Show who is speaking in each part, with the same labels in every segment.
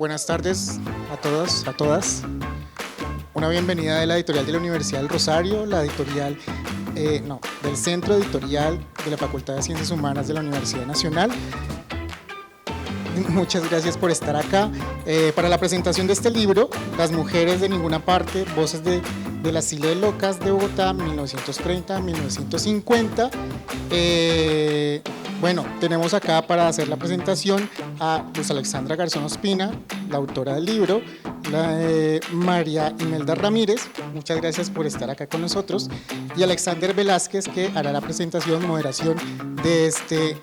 Speaker 1: buenas tardes a todos, a todas. Una bienvenida de la editorial de la Universidad del Rosario, la editorial, del Centro Editorial de la Facultad de Ciencias Humanas de la Universidad Nacional. Muchas gracias por estar acá. Para la presentación de este libro, Las mujeres de ninguna parte, voces de las Islas Locas de Bogotá, 1930-1950. Bueno, tenemos acá para hacer la presentación a Luz Alexandra Garzón Ospina, la autora del libro, María Imelda Ramírez, muchas gracias por estar acá con nosotros, y Alexander Velázquez, que hará la presentación, moderación de este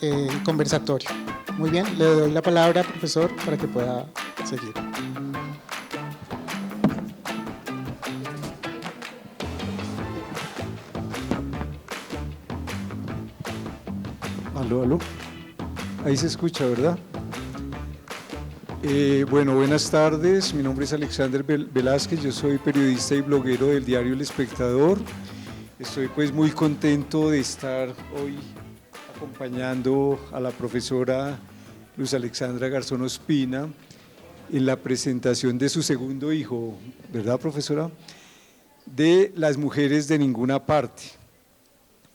Speaker 1: conversatorio. Muy bien, le doy la palabra, profesor, para que pueda seguir.
Speaker 2: Aló. Ahí se escucha, ¿verdad? Bueno, buenas tardes. Mi nombre es Alexander Velázquez. Yo soy periodista y bloguero del diario El Espectador. Estoy pues muy contento de estar hoy acompañando a la profesora Luz Alexandra Garzón Ospina en la presentación de su segundo hijo, ¿verdad, profesora? De Las mujeres de ninguna parte,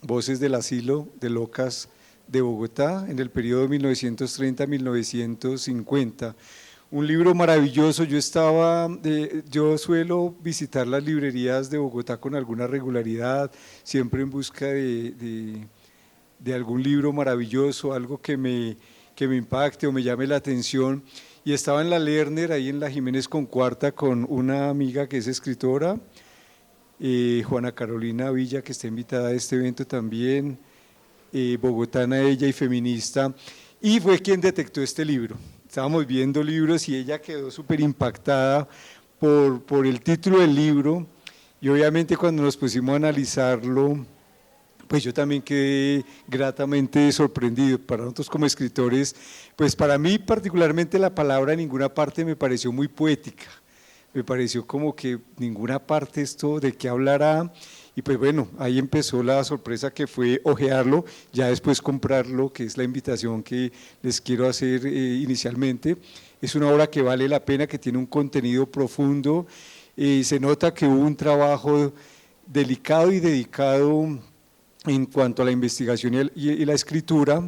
Speaker 2: voces del asilo de locas de Bogotá en el periodo 1930-1950. Un libro maravilloso. Yo suelo visitar las librerías de Bogotá con alguna regularidad, siempre en busca de algún libro maravilloso, algo que me impacte o me llame la atención. Y estaba en la Lerner, ahí en la Jiménez con Cuarta, con una amiga que es escritora, Juana Carolina Villa, que está invitada a este evento también, bogotana ella y feminista, y fue quien detectó este libro. Estábamos viendo libros y ella quedó súper impactada por el título del libro, y obviamente cuando nos pusimos a analizarlo, pues yo también quedé gratamente sorprendido. Para nosotros como escritores, pues para mí particularmente la palabra ninguna parte me pareció muy poética, me pareció como que ninguna parte esto de qué hablará. Y pues bueno, ahí empezó la sorpresa, que fue hojearlo, ya después comprarlo, que es la invitación que les quiero hacer inicialmente. Es una obra que vale la pena, que tiene un contenido profundo, se nota que hubo un trabajo delicado y dedicado en cuanto a la investigación y la escritura.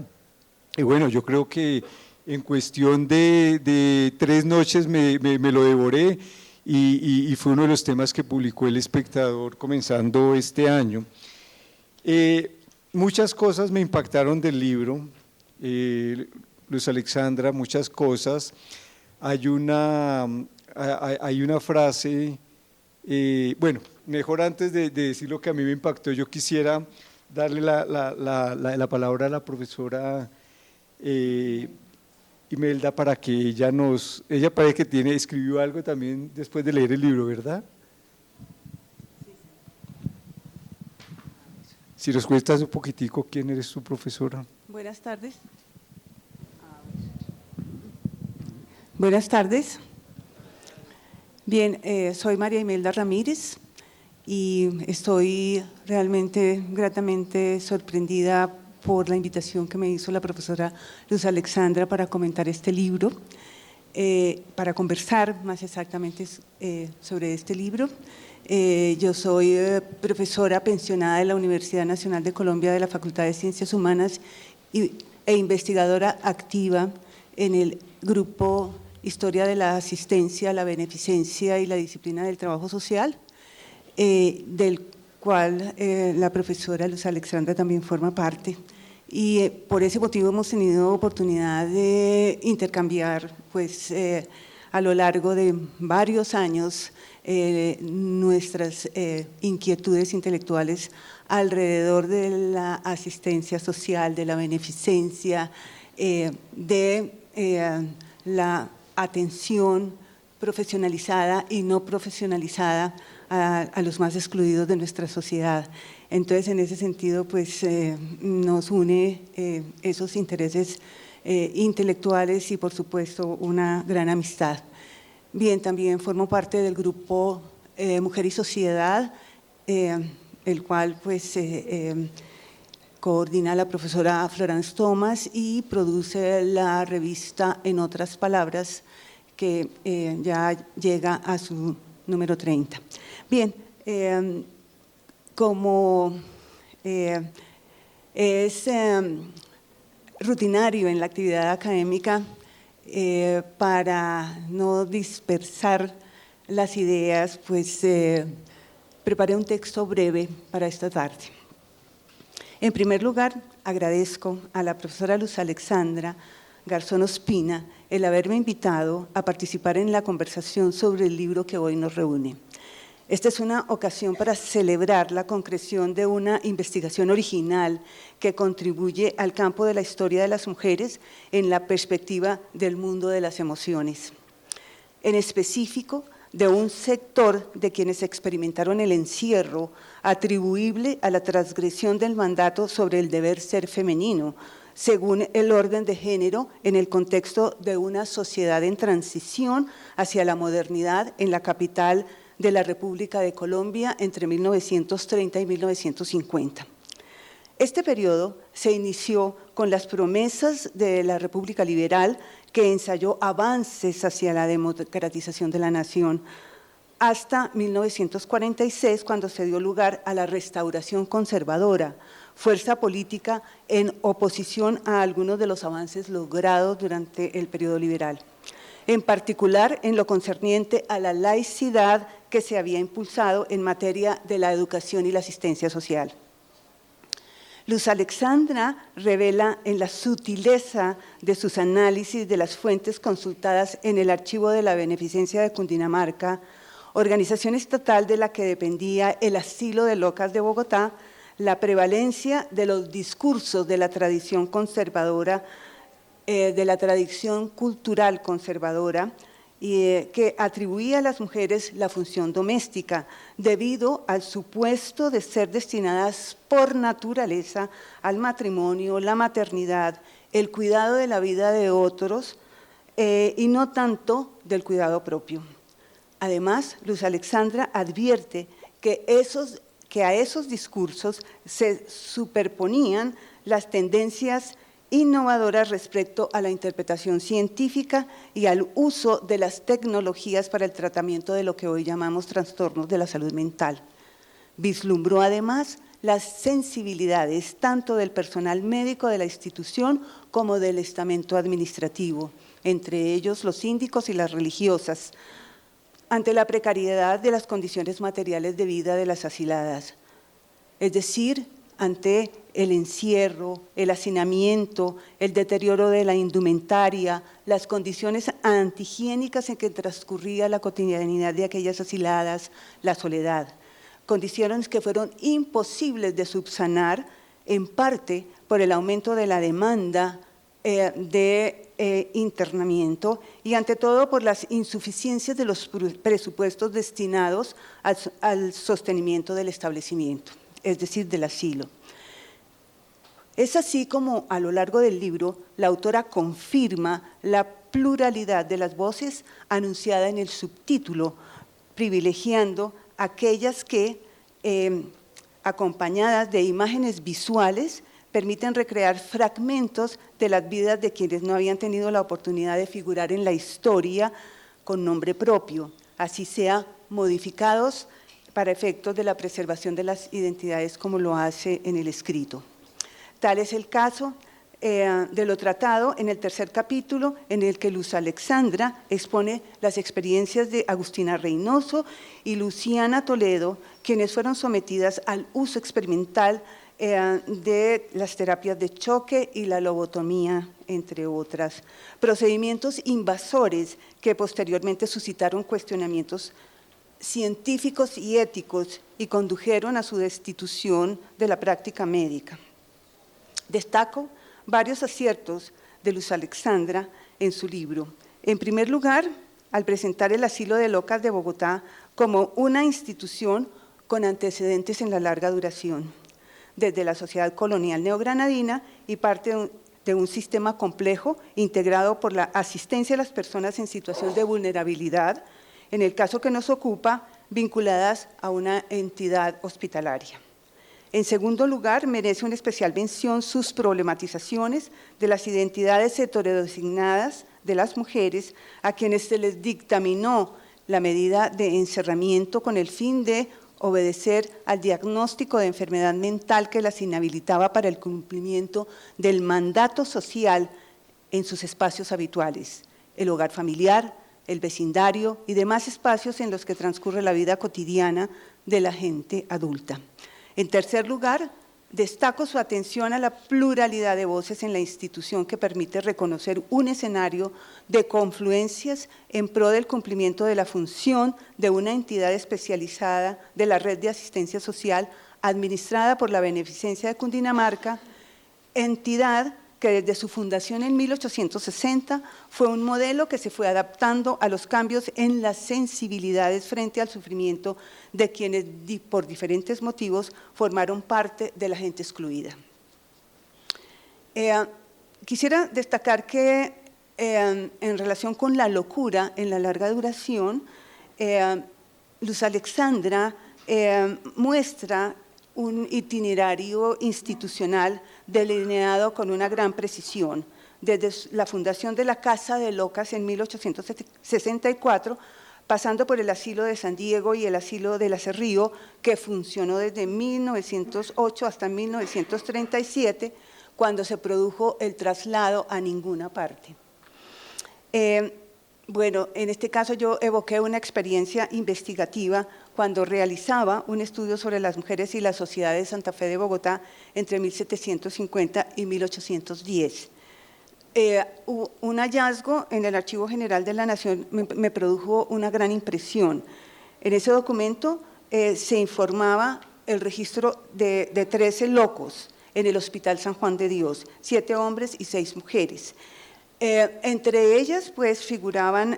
Speaker 2: Y bueno, yo creo que en cuestión de 3 noches me lo devoré. Y fue uno de los temas que publicó El Espectador comenzando este año. Muchas cosas me impactaron del libro, Luz Alexandra, muchas cosas. Hay una frase, bueno, mejor antes de decir lo que a mí me impactó, yo quisiera darle la palabra a la profesora Imelda, para que ella parece que escribió algo también después de leer el libro, ¿verdad? Si nos cuentas un poquitico, ¿quién eres tu profesora?
Speaker 3: Buenas tardes. Buenas tardes. Bien, soy María Imelda Ramírez y estoy realmente gratamente sorprendida por la invitación que me hizo la profesora Luz Alexandra para comentar este libro, para conversar más exactamente sobre este libro. Yo soy profesora pensionada de la Universidad Nacional de Colombia de la Facultad de Ciencias Humanas e investigadora activa en el grupo Historia de la Asistencia, la Beneficencia y la Disciplina del Trabajo Social, del cual la profesora Luz Alexandra también forma parte. Y por ese motivo hemos tenido oportunidad de intercambiar pues, a lo largo de varios años nuestras inquietudes intelectuales alrededor de la asistencia social, de la beneficencia, de la atención profesionalizada y no profesionalizada a los más excluidos de nuestra sociedad. Entonces, en ese sentido, pues nos une esos intereses intelectuales y, por supuesto, una gran amistad. Bien, también formo parte del grupo Mujer y Sociedad, el cual pues coordina la profesora Florence Thomas y produce la revista En otras palabras, que ya llega a su número 30. Bien, como es rutinario en la actividad académica, para no dispersar las ideas, pues preparé un texto breve para esta tarde. En primer lugar, agradezco a la profesora Luz Alexandra Garzón Ospina el haberme invitado a participar en la conversación sobre el libro que hoy nos reúne. Esta es una ocasión para celebrar la concreción de una investigación original que contribuye al campo de la historia de las mujeres en la perspectiva del mundo de las emociones. En específico, de un sector de quienes experimentaron el encierro atribuible a la transgresión del mandato sobre el deber ser femenino, según el orden de género en el contexto de una sociedad en transición hacia la modernidad en la capital de la República de Colombia entre 1930 y 1950. Este periodo se inició con las promesas de la República Liberal, que ensayó avances hacia la democratización de la nación, hasta 1946, cuando se dio lugar a la Restauración Conservadora, fuerza política en oposición a algunos de los avances logrados durante el periodo liberal, en particular en lo concerniente a la laicidad que se había impulsado en materia de la educación y la asistencia social. Luz Alexandra revela en la sutileza de sus análisis de las fuentes consultadas en el Archivo de la Beneficencia de Cundinamarca, organización estatal de la que dependía el Asilo de Locas de Bogotá, la prevalencia de los discursos de la tradición conservadora, de la tradición cultural conservadora, y que atribuía a las mujeres la función doméstica, debido al supuesto de ser destinadas por naturaleza al matrimonio, la maternidad, el cuidado de la vida de otros y no tanto del cuidado propio. Además, Luz Alexandra advierte que a esos discursos se superponían las tendencias innovadoras respecto a la interpretación científica y al uso de las tecnologías para el tratamiento de lo que hoy llamamos trastornos de la salud mental. Vislumbró además las sensibilidades tanto del personal médico de la institución como del estamento administrativo, entre ellos los síndicos y las religiosas, ante la precariedad de las condiciones materiales de vida de las asiladas, es decir, ante el encierro, el hacinamiento, el deterioro de la indumentaria, las condiciones antihigiénicas en que transcurría la cotidianidad de aquellas asiladas, la soledad, condiciones que fueron imposibles de subsanar, en parte por el aumento de la demanda de internamiento y ante todo por las insuficiencias de los presupuestos destinados al sostenimiento del establecimiento, es decir, del asilo. Es así como a lo largo del libro la autora confirma la pluralidad de las voces anunciada en el subtítulo, privilegiando aquellas que, acompañadas de imágenes visuales, permiten recrear fragmentos de las vidas de quienes no habían tenido la oportunidad de figurar en la historia con nombre propio, así sea modificados para efectos de la preservación de las identidades como lo hace en el escrito. Tal es el caso de lo tratado en el tercer capítulo, en el que Luz Alexandra expone las experiencias de Agustina Reynoso y Luciana Toledo, quienes fueron sometidas al uso experimental de las terapias de choque y la lobotomía, entre otras, procedimientos invasores que posteriormente suscitaron cuestionamientos científicos y éticos y condujeron a su destitución de la práctica médica. Destaco varios aciertos de Luz Alexandra en su libro. En primer lugar, al presentar el Asilo de Locas de Bogotá como una institución con antecedentes en la larga duración, desde la sociedad colonial neogranadina y parte de un sistema complejo integrado por la asistencia a las personas en situación de vulnerabilidad, en el caso que nos ocupa, vinculadas a una entidad hospitalaria. En segundo lugar, merece una especial mención sus problematizaciones de las identidades heterodesignadas de las mujeres, a quienes se les dictaminó la medida de encerramiento con el fin de obedecer al diagnóstico de enfermedad mental que las inhabilitaba para el cumplimiento del mandato social en sus espacios habituales, el hogar familiar, el vecindario y demás espacios en los que transcurre la vida cotidiana de la gente adulta. En tercer lugar, destaco su atención a la pluralidad de voces en la institución que permite reconocer un escenario de confluencias en pro del cumplimiento de la función de una entidad especializada de la red de asistencia social administrada por la Beneficencia de Cundinamarca, entidad que desde su fundación en 1860 fue un modelo que se fue adaptando a los cambios en las sensibilidades frente al sufrimiento de quienes por diferentes motivos formaron parte de la gente excluida. Quisiera destacar que en relación con la locura en la larga duración, Luz Alexandra muestra un itinerario institucional delineado con una gran precisión, desde la fundación de la Casa de Locas en 1864, pasando por el asilo de San Diego y el asilo de la Cerrillo, que funcionó desde 1908 hasta 1937, cuando se produjo el traslado a ninguna parte. Bueno, en este caso yo evoqué una experiencia investigativa cuando realizaba un estudio sobre las mujeres y la sociedad de Santa Fe de Bogotá entre 1750 y 1810. Un hallazgo en el Archivo General de la Nación me produjo una gran impresión. En ese documento se informaba el registro de 13 locos en el Hospital San Juan de Dios, 7 hombres y 6 mujeres. Entre ellas, pues, figuraban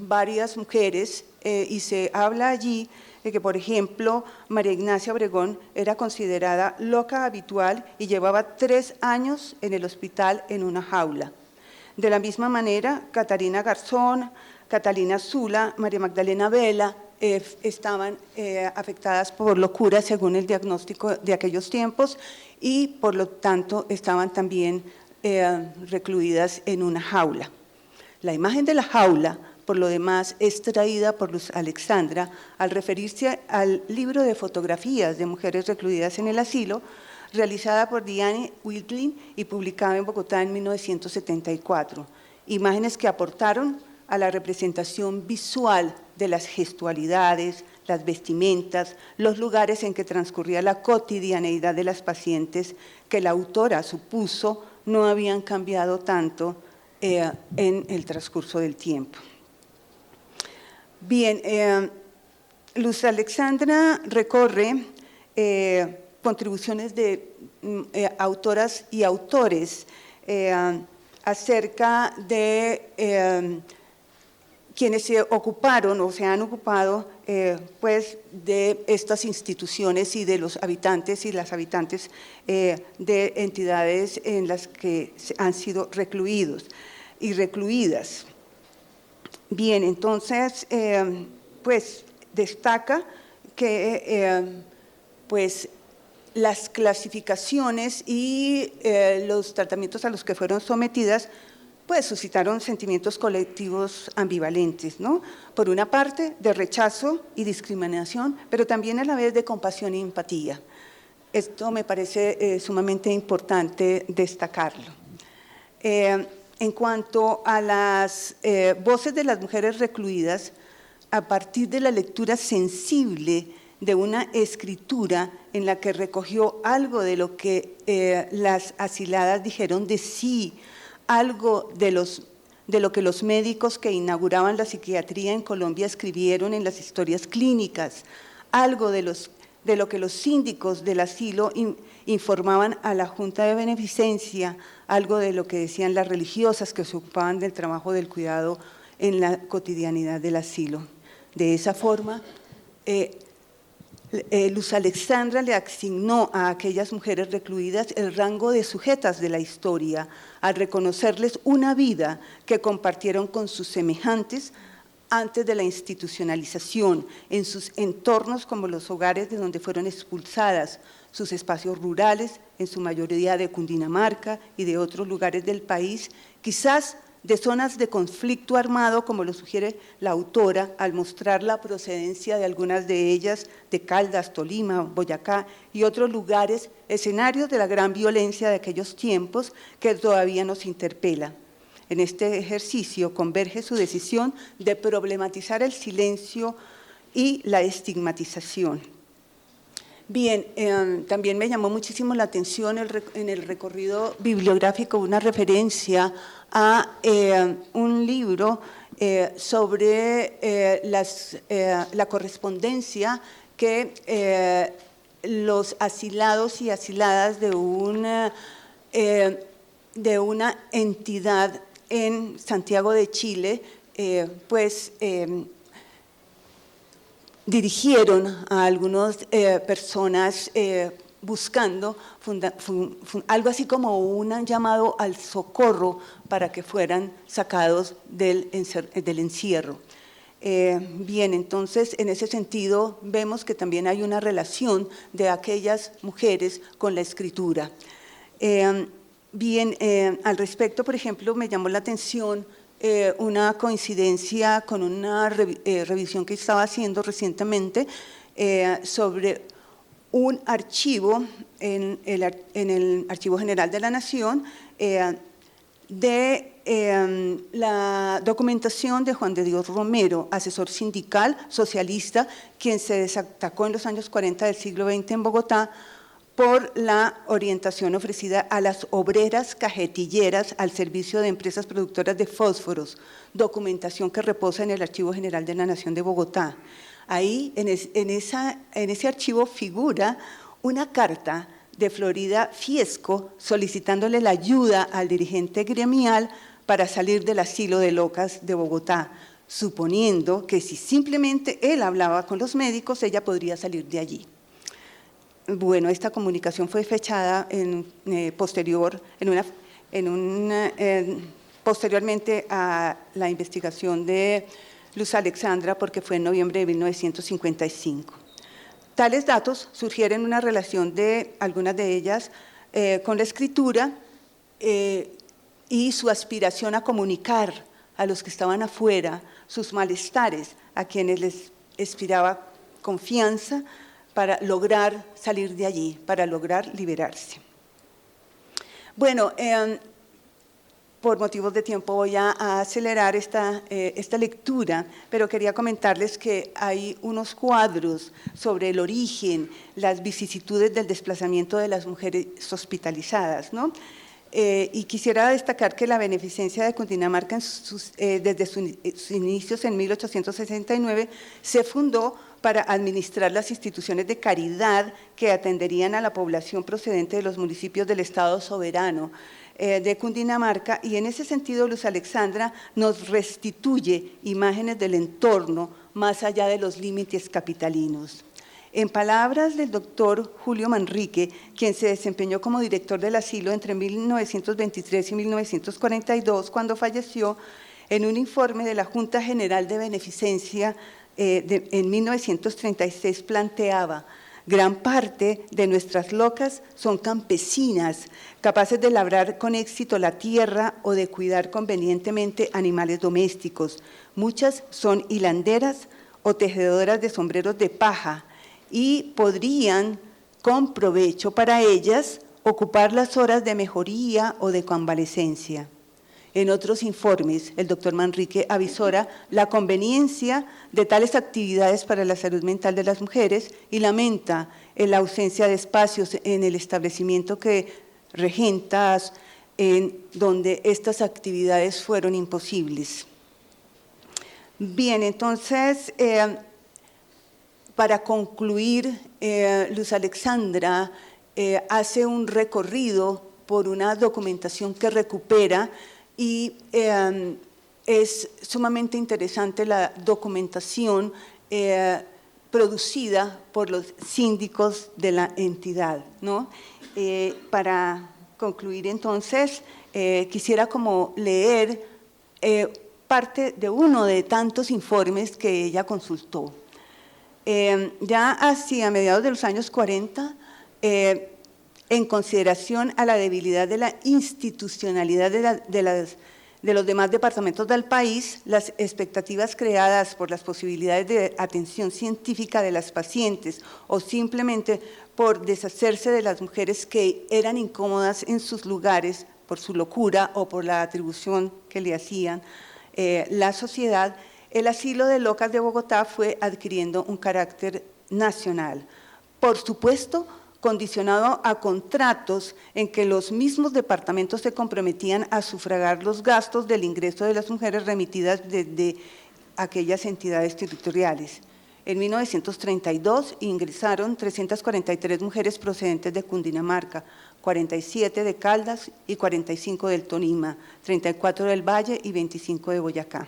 Speaker 3: varias mujeres y se habla allí de que, por ejemplo, María Ignacia Obregón era considerada loca habitual y llevaba 3 años en el hospital en una jaula. De la misma manera, Catarina Garzón, Catalina Zula, María Magdalena Vela estaban afectadas por locura según el diagnóstico de aquellos tiempos y, por lo tanto, estaban también recluidas en una jaula. La imagen de la jaula, por lo demás, es traída por Luz Alexandra al referirse al libro de fotografías de mujeres recluidas en el asilo, realizada por Diane Whitling y publicada en Bogotá en 1974. Imágenes que aportaron a la representación visual de las gestualidades, las vestimentas, los lugares en que transcurría la cotidianeidad de las pacientes que la autora supuso no habían cambiado tanto en el transcurso del tiempo. Bien, Luz Alexandra recorre contribuciones de autoras y autores acerca de quienes se ocuparon o se han ocupado pues, de estas instituciones y de los habitantes y las habitantes de entidades en las que han sido recluidos y recluidas. Bien, entonces, pues destaca que pues, las clasificaciones y los tratamientos a los que fueron sometidas pues suscitaron sentimientos colectivos ambivalentes, ¿no? Por una parte, de rechazo y discriminación, pero también a la vez de compasión y empatía. Esto me parece sumamente importante destacarlo. En cuanto a las voces de las mujeres recluidas, a partir de la lectura sensible de una escritura en la que recogió algo de lo que las asiladas dijeron de sí, algo de lo que los médicos que inauguraban la psiquiatría en Colombia escribieron en las historias clínicas, algo de lo que los síndicos del asilo informaban a la Junta de Beneficencia, algo de lo que decían las religiosas que se ocupaban del trabajo del cuidado en la cotidianidad del asilo. De esa forma, Luz Alexandra le asignó a aquellas mujeres recluidas el rango de sujetas de la historia, al reconocerles una vida que compartieron con sus semejantes antes de la institucionalización, en sus entornos como los hogares de donde fueron expulsadas, sus espacios rurales, en su mayoría de Cundinamarca y de otros lugares del país, quizás de zonas de conflicto armado, como lo sugiere la autora, al mostrar la procedencia de algunas de ellas, de Caldas, Tolima, Boyacá y otros lugares, escenarios de la gran violencia de aquellos tiempos que todavía nos interpela. En este ejercicio converge su decisión de problematizar el silencio y la estigmatización. Bien, también me llamó muchísimo la atención en el recorrido bibliográfico una referencia a un libro sobre la correspondencia que los asilados y asiladas de una entidad en Santiago de Chile, dirigieron a algunas personas buscando algo así como un llamado al socorro para que fueran sacados del encierro. Bien, entonces, en ese sentido, vemos que también hay una relación de aquellas mujeres con la escritura. Bien, al respecto, por ejemplo, me llamó la atención una coincidencia con una revisión que estaba haciendo recientemente sobre un archivo en el Archivo General de la Nación de la documentación de Juan de Dios Romero, asesor sindical socialista, quien se destacó en los años 40 del siglo XX en Bogotá por la orientación ofrecida a las obreras cajetilleras al servicio de empresas productoras de fósforos, documentación que reposa en el Archivo General de la Nación de Bogotá. Ahí, en ese archivo figura una carta de Florida Fiesco solicitándole la ayuda al dirigente gremial para salir del asilo de locas de Bogotá, suponiendo que si simplemente él hablaba con los médicos, ella podría salir de allí. Bueno, esta comunicación fue fechada posteriormente a la investigación de Luz Alexandra, porque fue en noviembre de 1955. Tales datos sugieren una relación de algunas de ellas con la escritura y su aspiración a comunicar a los que estaban afuera sus malestares, a quienes les inspiraba confianza, para lograr salir de allí, para lograr liberarse. Bueno, por motivos de tiempo voy a acelerar esta lectura, pero quería comentarles que hay unos cuadros sobre el origen, las vicisitudes del desplazamiento de las mujeres hospitalizadas, ¿no? Y quisiera destacar que la beneficencia de Cundinamarca desde sus inicios en 1869 se fundó para administrar las instituciones de caridad que atenderían a la población procedente de los municipios del Estado soberano de Cundinamarca, y en ese sentido Luz Alexandra nos restituye imágenes del entorno más allá de los límites capitalinos. En palabras del doctor Julio Manrique, quien se desempeñó como director del asilo entre 1923 y 1942, cuando falleció, en un informe de la Junta General de Beneficencia en 1936 planteaba: gran parte de nuestras locas son campesinas, capaces de labrar con éxito la tierra o de cuidar convenientemente animales domésticos. Muchas son hilanderas o tejedoras de sombreros de paja, y podrían, con provecho para ellas, ocupar las horas de mejoría o de convalecencia. En otros informes, el doctor Manrique avisora la conveniencia de tales actividades para la salud mental de las mujeres y lamenta la ausencia de espacios en el establecimiento que regentas, en donde estas actividades fueron imposibles. Bien, entonces, para concluir, Luz Alexandra hace un recorrido por una documentación que recupera, y es sumamente interesante la documentación producida por los síndicos de la entidad, ¿no? Para concluir, entonces, quisiera como leer parte de uno de tantos informes que ella consultó. Ya hacia mediados de los años 40, en consideración a la debilidad de la institucionalidad de las de los demás departamentos del país, las expectativas creadas por las posibilidades de atención científica de las pacientes o simplemente por deshacerse de las mujeres que eran incómodas en sus lugares por su locura o por la atribución que le hacían la sociedad, el asilo de locas de Bogotá fue adquiriendo un carácter nacional. Por supuesto, condicionado a contratos en que los mismos departamentos se comprometían a sufragar los gastos del ingreso de las mujeres remitidas desde aquellas entidades territoriales. En 1932 ingresaron 343 mujeres procedentes de Cundinamarca, 47 de Caldas y 45 del Tolima, 34 del Valle y 25 de Boyacá.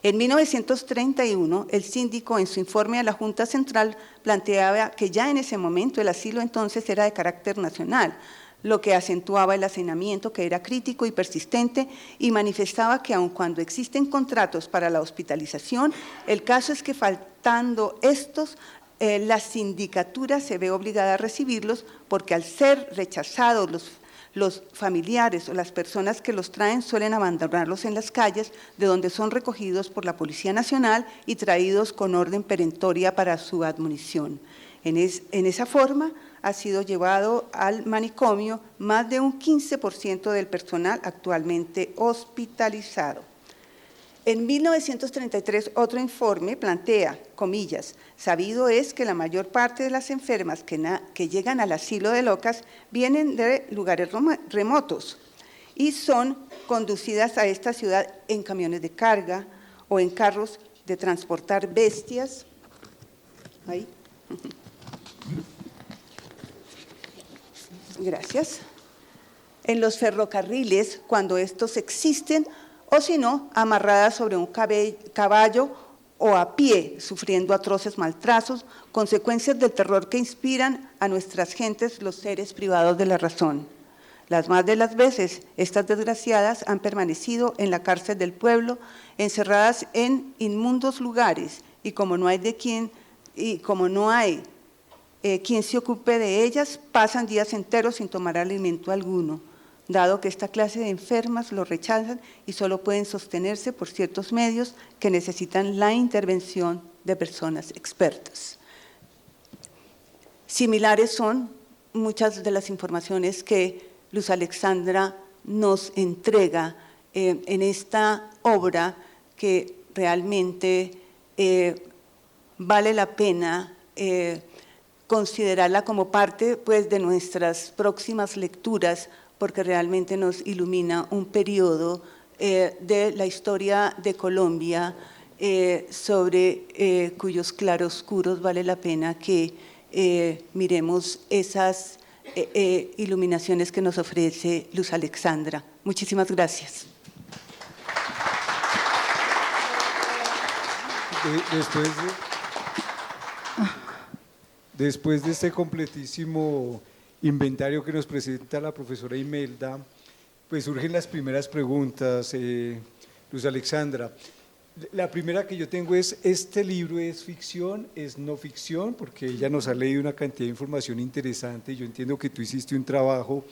Speaker 3: En 1931, el síndico en su informe a la Junta Central planteaba que ya en ese momento el asilo entonces era de carácter nacional, lo que acentuaba el hacinamiento que era crítico y persistente y manifestaba que aun cuando existen contratos para la hospitalización, el caso es que faltando estos, la sindicatura se ve obligada a recibirlos porque al ser rechazados los familiares o las personas que los traen suelen abandonarlos en las calles, de donde son recogidos por la Policía Nacional y traídos con orden perentoria para su admonición. En esa forma ha sido llevado al manicomio más de un 15% del personal actualmente hospitalizado. En 1933, otro informe plantea, comillas, sabido es que la mayor parte de las enfermas que llegan al asilo de locas vienen de lugares remotos y son conducidas a esta ciudad en camiones de carga o en carros de transportar bestias. Ahí. Gracias. En los ferrocarriles, cuando estos existen, o si no, amarradas sobre un caballo o a pie, sufriendo atroces maltratos, consecuencias del terror que inspiran a nuestras gentes los seres privados de la razón. Las más de las veces, estas desgraciadas han permanecido en la cárcel del pueblo, encerradas en inmundos lugares, y como no hay quien se ocupe de ellas, pasan días enteros sin tomar alimento alguno, dado que esta clase de enfermas lo rechazan y solo pueden sostenerse por ciertos medios que necesitan la intervención de personas expertas. Similares son muchas de las informaciones que Luz Alexandra nos entrega en esta obra que realmente vale la pena considerarla como parte pues, de nuestras próximas lecturas, porque realmente nos ilumina un periodo de la historia de Colombia sobre cuyos claroscuros vale la pena que miremos esas iluminaciones que nos ofrece Luz Alexandra. Muchísimas gracias.
Speaker 2: Después de este completísimo inventario que nos presenta la profesora Imelda, pues surgen las primeras preguntas, Luz Alexandra. La primera que yo tengo es, ¿este libro es ficción, es no ficción? Porque ella nos ha leído una cantidad de información interesante y yo entiendo que tú hiciste un trabajo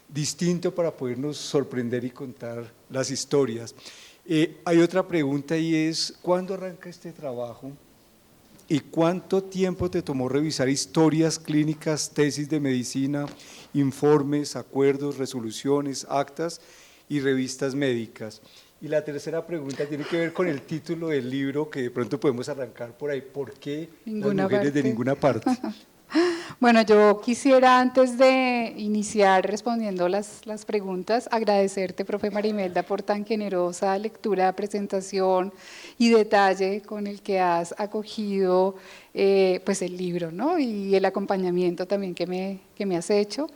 Speaker 2: distinto para podernos sorprender y contar las historias. Hay otra pregunta y es, ¿cuándo arranca este trabajo? ¿Y cuánto tiempo te tomó revisar historias clínicas, tesis de medicina, informes, acuerdos, resoluciones, actas y revistas médicas? Y la tercera pregunta tiene que ver con el título del libro, que de pronto podemos arrancar por ahí. ¿Por qué las mujeres de ninguna parte?
Speaker 4: Bueno, yo quisiera antes de iniciar respondiendo las preguntas, agradecerte, profe María Imelda, por tan generosa lectura, presentación y detalle con el que has acogido pues el libro, ¿no? Y el acompañamiento también que me has hecho.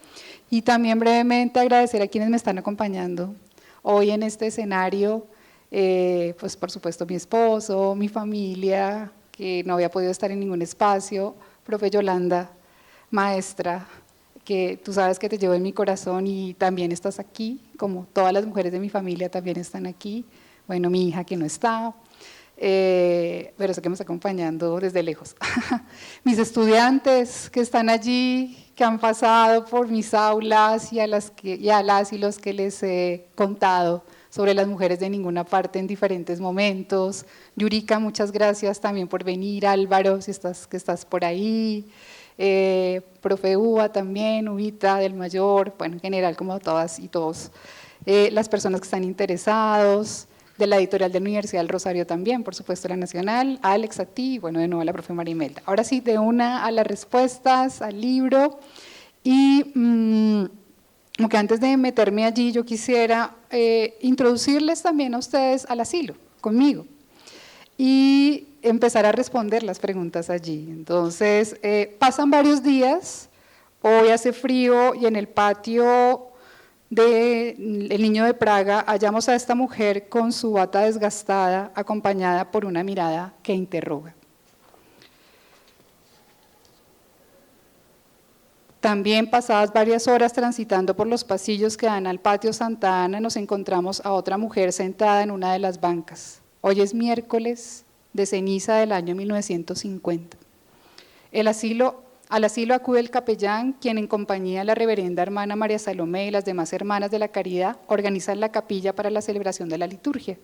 Speaker 4: Y también brevemente agradecer a quienes me están acompañando hoy en este escenario, pues por supuesto mi esposo, mi familia, que no había podido estar en ningún espacio, profe Yolanda, maestra, que tú sabes que te llevo en mi corazón y también estás aquí, como todas las mujeres de mi familia también están aquí, bueno, mi hija que no está, pero sé que me está acompañando desde lejos. Mis estudiantes que están allí, que han pasado por mis aulas y a las y los que les he contado sobre las mujeres de ninguna parte en diferentes momentos. Yurika, muchas gracias también por venir. Álvaro, si estás, que estás por ahí. Profe Uva también, Uvita del Mayor, bueno, en general como todas y todos. Las personas que están interesados, de la editorial de la Universidad del Rosario también, por supuesto la Nacional, Alex, a ti, y bueno, de nuevo a la profe María Imelda. Ahora sí, de una a las respuestas, al libro, y aunque antes de meterme allí yo quisiera introducirles también a ustedes al asilo, conmigo, y empezar a responder las preguntas allí. Entonces, pasan varios días, hoy hace frío y en el patio del Niño de Praga hallamos a esta mujer con su bata desgastada, acompañada por una mirada que interroga. También pasadas varias horas transitando por los pasillos que dan al patio Santa Ana, nos encontramos a otra mujer sentada en una de las bancas. Hoy es miércoles de ceniza del año 1950. Al asilo acude el capellán, quien en compañía de la reverenda hermana María Salomé y las demás hermanas de la caridad organizan la capilla para la celebración de la liturgia.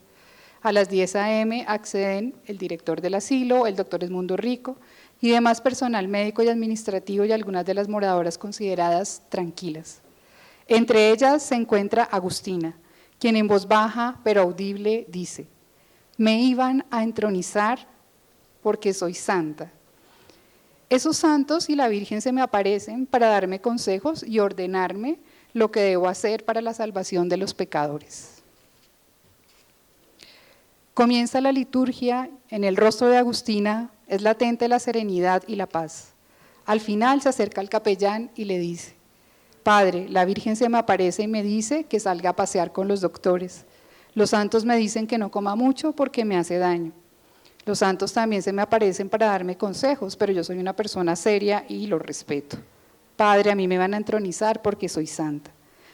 Speaker 4: A las 10 a.m. acceden el director del asilo, el doctor Edmundo Rico y demás personal médico y administrativo y algunas de las moradoras consideradas tranquilas. Entre ellas se encuentra Agustina, quien en voz baja pero audible dice: me iban a entronizar porque soy santa. Esos santos y la Virgen se me aparecen para darme consejos y ordenarme lo que debo hacer para la salvación de los pecadores. Comienza la liturgia, en el rostro de Agustina es latente la serenidad y la paz. Al final se acerca al capellán y le dice: Padre, la Virgen se me aparece y me dice que salga a pasear con los doctores. Los santos me dicen que no coma mucho porque me hace daño. Los santos también se me aparecen para darme consejos, pero yo soy una persona seria y lo respeto. Padre, a mí me van a entronizar porque soy santa.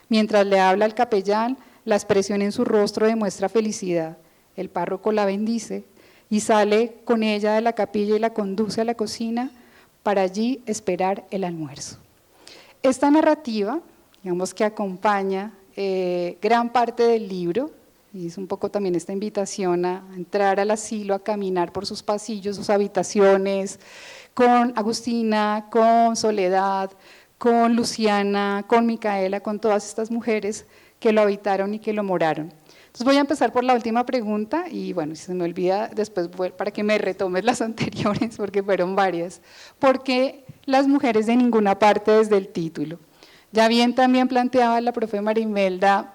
Speaker 4: Mientras le habla al capellán, la expresión en su rostro demuestra felicidad. El párroco la bendice y sale con ella de la capilla y la conduce a la cocina para allí esperar el almuerzo. Esta narrativa, digamos que acompaña gran parte del libro, y es un poco también esta invitación a entrar al asilo, a caminar por sus pasillos, sus habitaciones, con Agustina, con Soledad, con Luciana, con Micaela, con todas estas mujeres que lo habitaron y que lo moraron. Entonces voy a empezar por la última pregunta y bueno, si se me olvida después para que me retomes las anteriores porque fueron varias. ¿Por qué las mujeres de ninguna parte desde el título? Ya bien también planteaba la profe María Imelda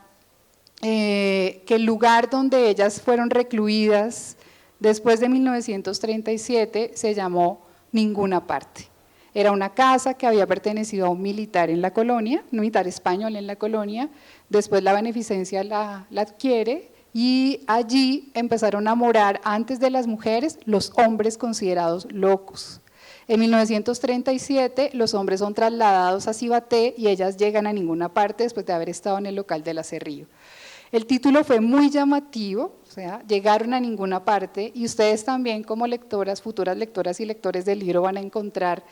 Speaker 4: que el lugar donde ellas fueron recluidas después de 1937 se llamó Ninguna Parte. Era una casa que había pertenecido a un militar en la colonia, un militar español en la colonia, después la beneficencia la adquiere y allí empezaron a morar antes de las mujeres los hombres considerados locos. En 1937 los hombres son trasladados a Cibaté y ellas llegan a Ninguna Parte después de haber estado en el local de la Cerrillo. El título fue muy llamativo, o sea, llegaron a ninguna parte y ustedes también como lectoras, futuras lectoras y lectores del libro van a encontrar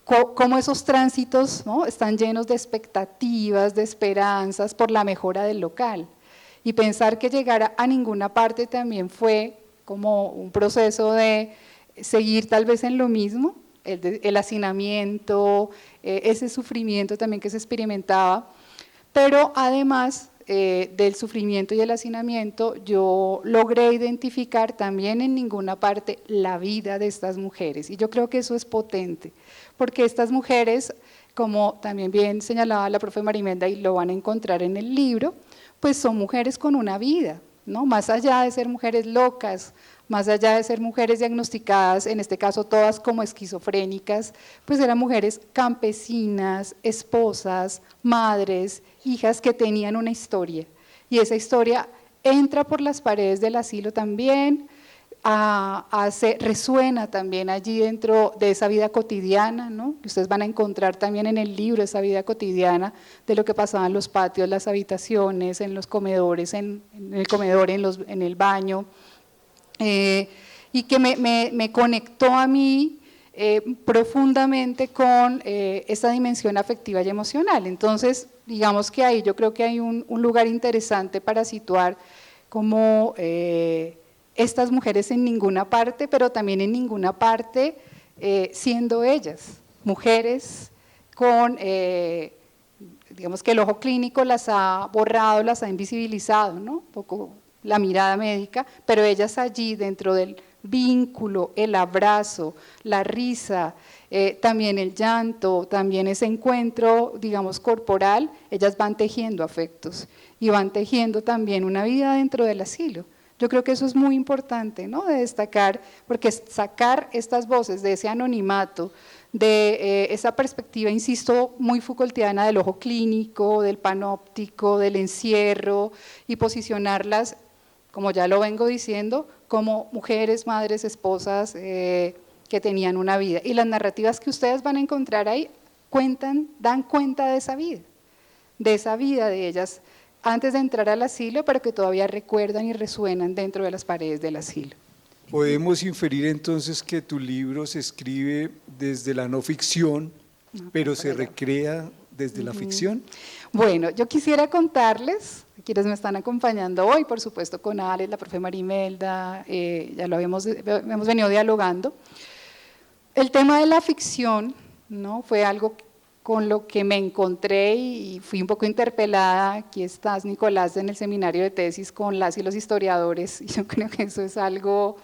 Speaker 4: cómo esos tránsitos, ¿no?, están llenos de expectativas, de esperanzas por la mejora del local. Y pensar que llegar a ninguna parte también fue como un proceso de seguir tal vez en lo mismo, el hacinamiento, ese sufrimiento también que se experimentaba, pero además del sufrimiento y el hacinamiento, yo logré identificar también en Ninguna Parte la vida de estas mujeres, y yo creo que eso es potente, porque estas mujeres, como también bien señalaba la profe María Imelda, y lo van a encontrar en el libro, pues son mujeres con una vida, ¿no? Más allá de ser mujeres locas, más allá de ser mujeres diagnosticadas, en este caso todas como esquizofrénicas, pues eran mujeres campesinas, esposas, madres, hijas que tenían una historia, y esa historia entra por las paredes del asilo también, resuena también allí dentro de esa vida cotidiana, ¿no?, que ustedes van a encontrar también en el libro, esa vida cotidiana de lo que pasaba en los patios, las habitaciones, en los comedores, en el comedor, en el baño, y que me conectó a mí profundamente con esta dimensión afectiva y emocional. Entonces, digamos que ahí yo creo que hay un lugar interesante para situar como estas mujeres en ninguna parte, pero también en ninguna parte siendo ellas, mujeres con, digamos que el ojo clínico las ha borrado, las ha invisibilizado, ¿no? Un poco la mirada médica, pero ellas allí dentro del vínculo, el abrazo, la risa, también el llanto, también ese encuentro, digamos, corporal, ellas van tejiendo afectos y van tejiendo también una vida dentro del asilo. Yo creo que eso es muy importante, ¿no?, de destacar, porque sacar estas voces de ese anonimato, de esa perspectiva, insisto, muy Foucaultiana del ojo clínico, del panóptico, del encierro, y posicionarlas, como ya lo vengo diciendo, como mujeres, madres, esposas que tenían una vida. Y las narrativas que ustedes van a encontrar ahí dan cuenta de esa vida de ellas antes de entrar al asilo, pero que todavía recuerdan y resuenan dentro de las paredes del asilo.
Speaker 2: Podemos inferir entonces que tu libro se escribe desde la no ficción, pero se recrea desde la ficción.
Speaker 4: Bueno, yo quisiera contarles, quienes me están acompañando hoy, por supuesto con Alex, la profe Marimelda, ya lo hemos venido dialogando. El tema de la ficción, ¿no?, fue algo con lo que me encontré y fui un poco interpelada. Aquí estás, Nicolás, en el seminario de tesis con las y los historiadores, y yo creo que eso es algo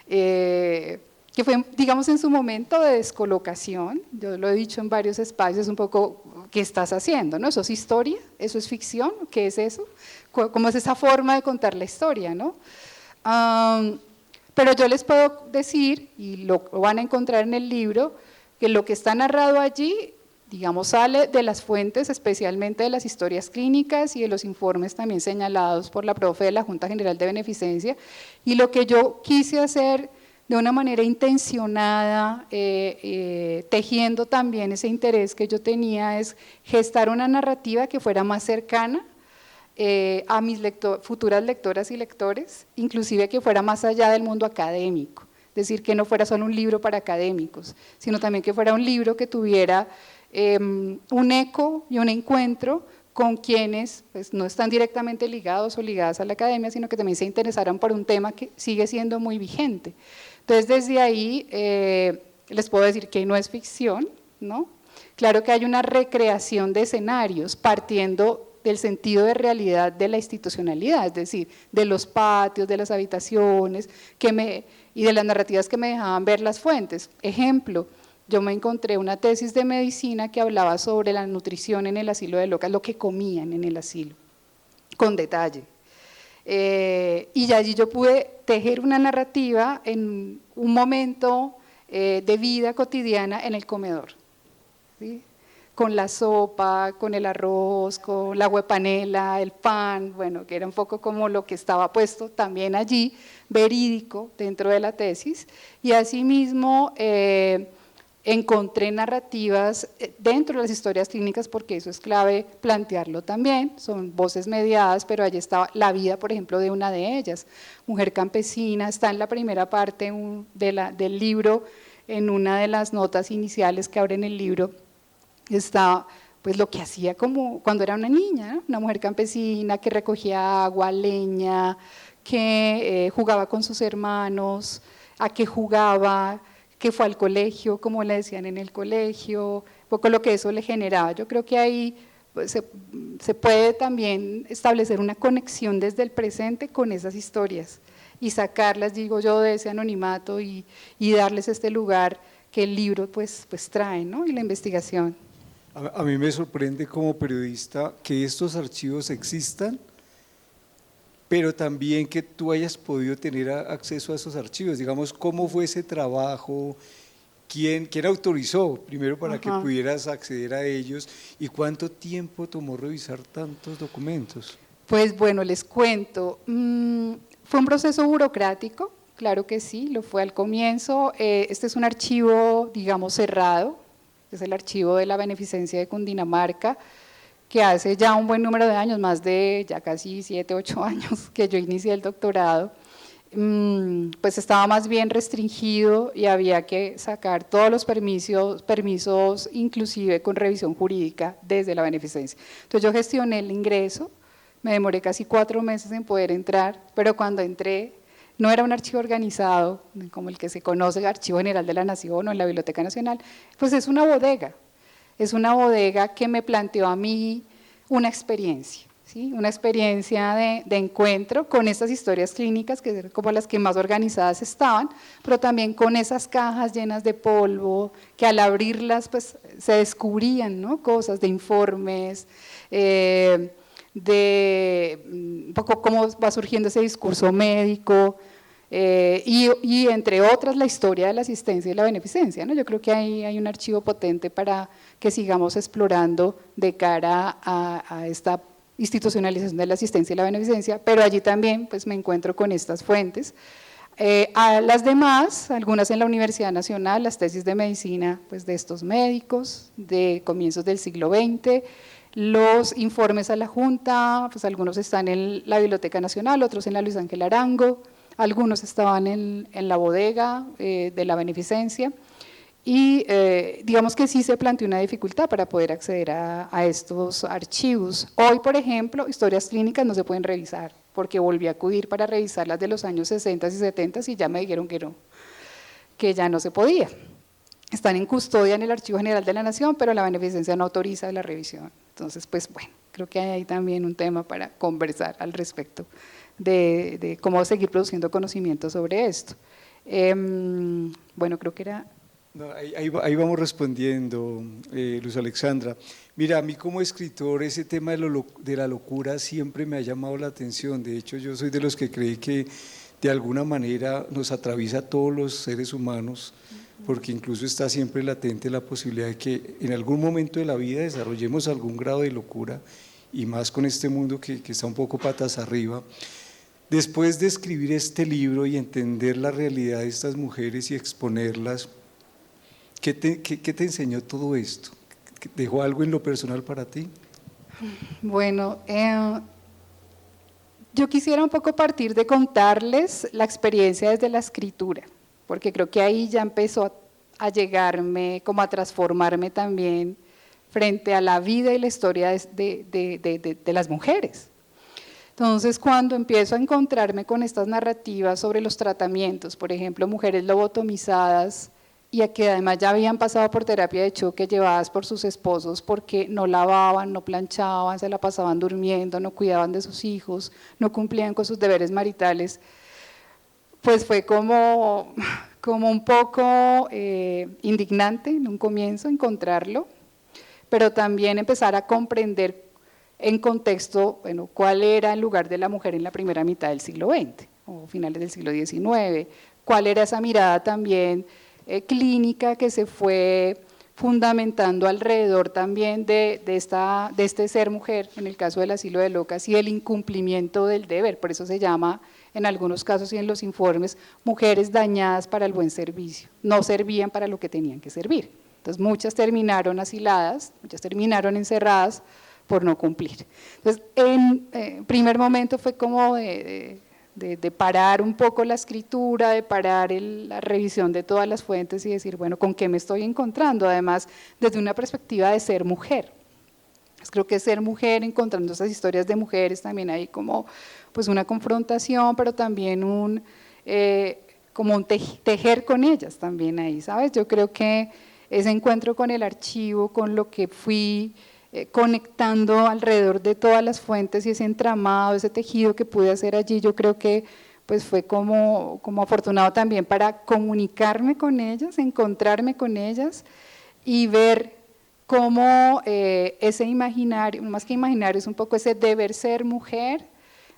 Speaker 4: que fue, digamos, en su momento de descolocación. Yo lo he dicho en varios espacios, un poco, ¿qué estás haciendo?, ¿no? ¿Eso es historia? ¿Eso es ficción? ¿Qué es eso? ¿Cómo es esa forma de contar la historia?, ¿no? Pero yo les puedo decir, y lo van a encontrar en el libro, que lo que está narrado allí, digamos, sale de las fuentes, especialmente de las historias clínicas y de los informes también señalados por la profe de la Junta General de Beneficencia, y lo que yo quise hacer de una manera intencionada, tejiendo también ese interés que yo tenía, es gestar una narrativa que fuera más cercana a mis futuras lectoras y lectores, inclusive que fuera más allá del mundo académico, es decir, que no fuera solo un libro para académicos, sino también que fuera un libro que tuviera un eco y un encuentro con quienes pues, no están directamente ligados o ligadas a la academia, sino que también se interesaran por un tema que sigue siendo muy vigente. Entonces, desde ahí les puedo decir que no es ficción, ¿no? Claro que hay una recreación de escenarios partiendo del sentido de realidad de la institucionalidad, es decir, de los patios, de las habitaciones y de las narrativas que me dejaban ver las fuentes. Ejemplo, yo me encontré una tesis de medicina que hablaba sobre la nutrición en el asilo de Locas, lo que comían en el asilo, con detalle. Y allí yo pude tejer una narrativa en un momento de vida cotidiana en el comedor, ¿sí?, con la sopa, con el arroz, con la huepanela, el pan, bueno, que era un poco como lo que estaba puesto también allí, verídico dentro de la tesis, y asimismo encontré narrativas dentro de las historias clínicas, porque eso es clave plantearlo también, son voces mediadas, pero allí estaba la vida, por ejemplo, de una de ellas, mujer campesina, está en la primera parte del libro, en una de las notas iniciales que abren el libro, está pues lo que hacía como cuando era una niña, ¿no?, una mujer campesina que recogía agua, leña, que jugaba con sus hermanos, a qué jugaba, que fue al colegio, como le decían en el colegio, un poco lo que eso le generaba. Yo creo que ahí pues, se puede también establecer una conexión desde el presente con esas historias y sacarlas, digo yo, de ese anonimato y darles este lugar que el libro pues trae, ¿no?, y la investigación.
Speaker 2: A mí me sorprende como periodista que estos archivos existan, pero también que tú hayas podido tener acceso a esos archivos. Digamos, ¿cómo fue ese trabajo? ¿Quién autorizó primero para que pudieras acceder a ellos? ¿Y cuánto tiempo tomó revisar tantos documentos?
Speaker 4: Pues bueno, les cuento. Fue un proceso burocrático, claro que sí, lo fue al comienzo. Este es un archivo, digamos, cerrado, es el archivo de la Beneficencia de Cundinamarca, que hace ya un buen número de años, más de ya casi 7, 8 años que yo inicié el doctorado, pues estaba más bien restringido y había que sacar todos los permisos inclusive con revisión jurídica desde la beneficencia. Entonces yo gestioné el ingreso, me demoré casi 4 meses en poder entrar, pero cuando entré no era un archivo organizado como el que se conoce, el Archivo General de la Nación o en la Biblioteca Nacional, pues es una bodega que me planteó a mí una experiencia. ¿Sí? Una experiencia de encuentro con estas historias clínicas que eran como las que más organizadas estaban, pero también con esas cajas llenas de polvo, que al abrirlas pues se descubrían, ¿no? Cosas de informes, de un poco cómo va surgiendo ese discurso médico, y entre otras la historia de la asistencia y la beneficencia, ¿no? Yo creo que hay un archivo potente para que sigamos explorando de cara a esta institucionalización de la asistencia y la beneficencia, pero allí también pues me encuentro con estas fuentes. A las demás, algunas en la Universidad Nacional, las tesis de medicina pues de estos médicos de comienzos del siglo XX, los informes a la Junta, pues algunos están en la Biblioteca Nacional, otros en la Luis Ángel Arango, algunos estaban en la bodega de la beneficencia, y digamos que sí se planteó una dificultad para poder acceder a estos archivos. Hoy, por ejemplo, historias clínicas no se pueden revisar, porque volví a acudir para revisar las de los años 60 y 70 y ya me dijeron que no, que ya no se podía. Están en custodia en el Archivo General de la Nación, pero la beneficencia no autoriza la revisión. Entonces, pues bueno, creo que hay también un tema para conversar al respecto de cómo seguir produciendo conocimiento sobre esto. Bueno, creo que era…
Speaker 2: No, ahí vamos respondiendo, Luz Alexandra. Mira, a mí como escritor ese tema de la locura siempre me ha llamado la atención. De hecho, yo soy de los que cree que de alguna manera nos atraviesa a todos los seres humanos, porque incluso está siempre latente la posibilidad de que en algún momento de la vida desarrollemos algún grado de locura, y más con este mundo que está un poco patas arriba. Después de escribir este libro y entender la realidad de estas mujeres y exponerlas, ¿qué te enseñó todo esto? ¿Dejó algo en lo personal para ti?
Speaker 4: Bueno, yo quisiera un poco partir de contarles la experiencia desde la escritura, porque creo que ahí ya empezó a llegarme, como a transformarme también frente a la vida y la historia de las mujeres. Entonces, cuando empiezo a encontrarme con estas narrativas sobre los tratamientos, por ejemplo, mujeres lobotomizadas, y a que además ya habían pasado por terapia de choque llevadas por sus esposos porque no lavaban, no planchaban, se la pasaban durmiendo, no cuidaban de sus hijos, no cumplían con sus deberes maritales, pues fue como un poco indignante en un comienzo encontrarlo, pero también empezar a comprender en contexto, bueno, cuál era el lugar de la mujer en la primera mitad del siglo XX o finales del siglo XIX, cuál era esa mirada también clínica que se fue fundamentando alrededor también de este ser mujer, en el caso del asilo de locas, y el incumplimiento del deber. Por eso se llama, en algunos casos y en los informes, mujeres dañadas para el buen servicio, no servían para lo que tenían que servir. Entonces muchas terminaron asiladas, muchas terminaron encerradas por no cumplir. Entonces, en primer momento fue como de parar un poco la escritura, de parar la revisión de todas las fuentes y decir, bueno, ¿con qué me estoy encontrando? Además, desde una perspectiva de ser mujer. Pues creo que ser mujer, encontrando esas historias de mujeres, también hay como pues una confrontación, pero también como un tejer con ellas también ahí, ¿sabes? Yo creo que ese encuentro con el archivo, con lo que fui conectando alrededor de todas las fuentes y ese entramado, ese tejido que pude hacer allí, yo creo que pues fue como afortunado también para comunicarme con ellas, encontrarme con ellas y ver cómo ese imaginario, más que imaginario, es un poco ese deber ser mujer,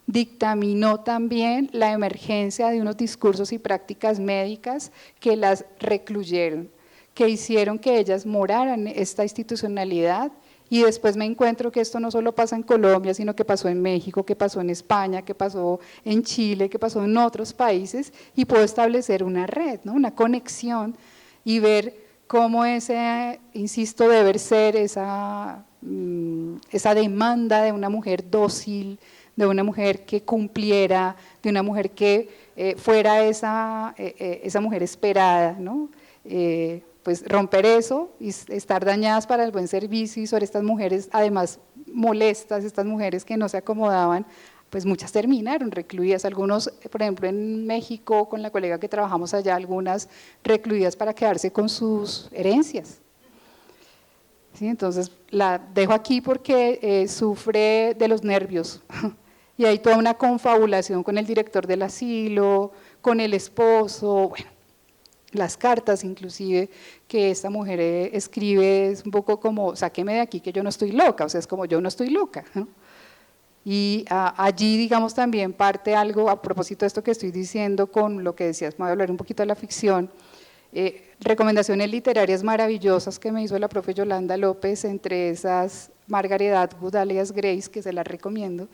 Speaker 4: dictaminó también la emergencia de unos discursos y prácticas médicas que las recluyeron, que hicieron que ellas moraran esta institucionalidad. Y después me encuentro que esto no solo pasa en Colombia, sino que pasó en México, que pasó en España, que pasó en Chile, que pasó en otros países, y puedo establecer una red, ¿no? Una conexión y ver cómo ese, insisto, deber ser, esa demanda de una mujer dócil, de una mujer que cumpliera, de una mujer que fuera esa mujer esperada, ¿no? Pues romper eso y estar dañadas para el buen servicio, y sobre estas mujeres además molestas, estas mujeres que no se acomodaban, pues muchas terminaron recluidas, algunos, por ejemplo en México, con la colega que trabajamos allá, algunas recluidas para quedarse con sus herencias. ¿Sí? Entonces la dejo aquí porque sufre de los nervios y hay toda una confabulación con el director del asilo, con el esposo, bueno, las cartas inclusive que esta mujer escribe es un poco como, sáqueme de aquí que yo no estoy loca, o sea, es como yo no estoy loca, ¿no? Y allí, digamos, también parte algo, a propósito de esto que estoy diciendo con lo que decías, me voy a hablar un poquito de la ficción, recomendaciones literarias maravillosas que me hizo la profe Yolanda López, entre esas Margaret Atwood, alias Grace, que se las recomiendo.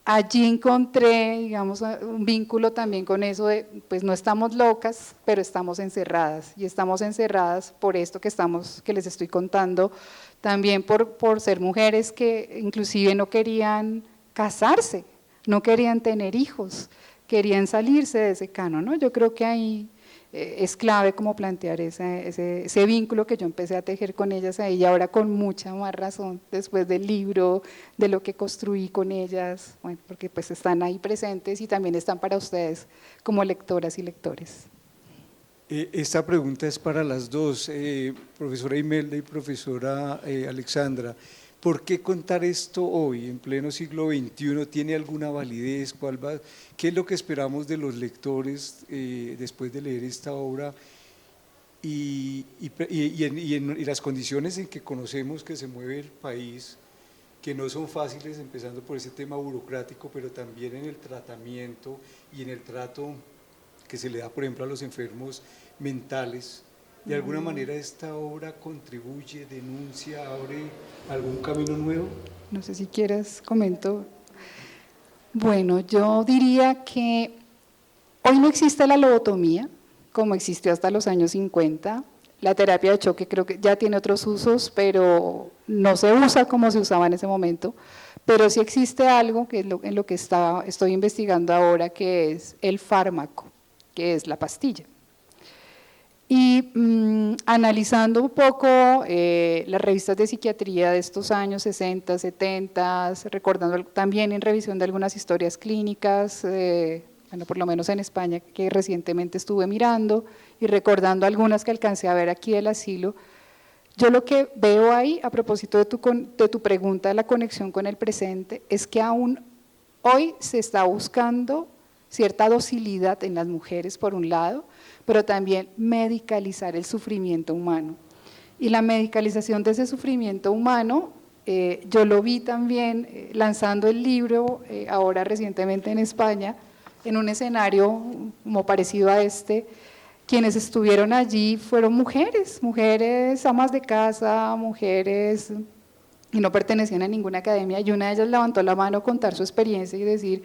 Speaker 4: Allí encontré, digamos, un vínculo también con eso de, pues no estamos locas, pero estamos encerradas, y estamos encerradas por esto que les estoy contando, también por ser mujeres que inclusive no querían casarse, no querían tener hijos, querían salirse de ese canon, ¿no? Yo creo que ahí es clave como plantear ese vínculo que yo empecé a tejer con ellas ahí, y ahora con mucha más razón, después del libro, de lo que construí con ellas, bueno, porque pues están ahí presentes y también están para ustedes como lectoras y lectores.
Speaker 2: Esta pregunta es para las dos, profesora Imelda y profesora Alexandra. ¿Por qué contar esto hoy, en pleno siglo XXI? ¿Tiene alguna validez? ¿Qué es lo que esperamos de los lectores después de leer esta obra? Y las condiciones en que conocemos que se mueve el país, que no son fáciles, empezando por ese tema burocrático, pero también en el tratamiento y en el trato que se le da, por ejemplo, a los enfermos mentales. ¿De alguna manera esta obra contribuye, denuncia, abre algún camino nuevo?
Speaker 4: No sé si quieres, comento. Bueno, yo diría que hoy no existe la lobotomía, como existió hasta los años 50. La terapia de choque creo que ya tiene otros usos, pero no se usa como se usaba en ese momento. Pero sí existe algo que es en lo que estoy investigando ahora, que es el fármaco, que es la pastilla. Y analizando un poco las revistas de psiquiatría de estos años 60, 70, recordando también en revisión de algunas historias clínicas, bueno, por lo menos en España, que recientemente estuve mirando, y recordando algunas que alcancé a ver aquí del asilo, yo lo que veo ahí, a propósito de tu pregunta de la conexión con el presente, es que aún hoy se está buscando cierta docilidad en las mujeres, por un lado, pero también medicalizar el sufrimiento humano. Y la medicalización de ese sufrimiento humano, yo lo vi también lanzando el libro, ahora recientemente en España, en un escenario como parecido a este. Quienes estuvieron allí fueron mujeres amas de casa, mujeres y no pertenecían a ninguna academia, y una de ellas levantó la mano a contar su experiencia y decir,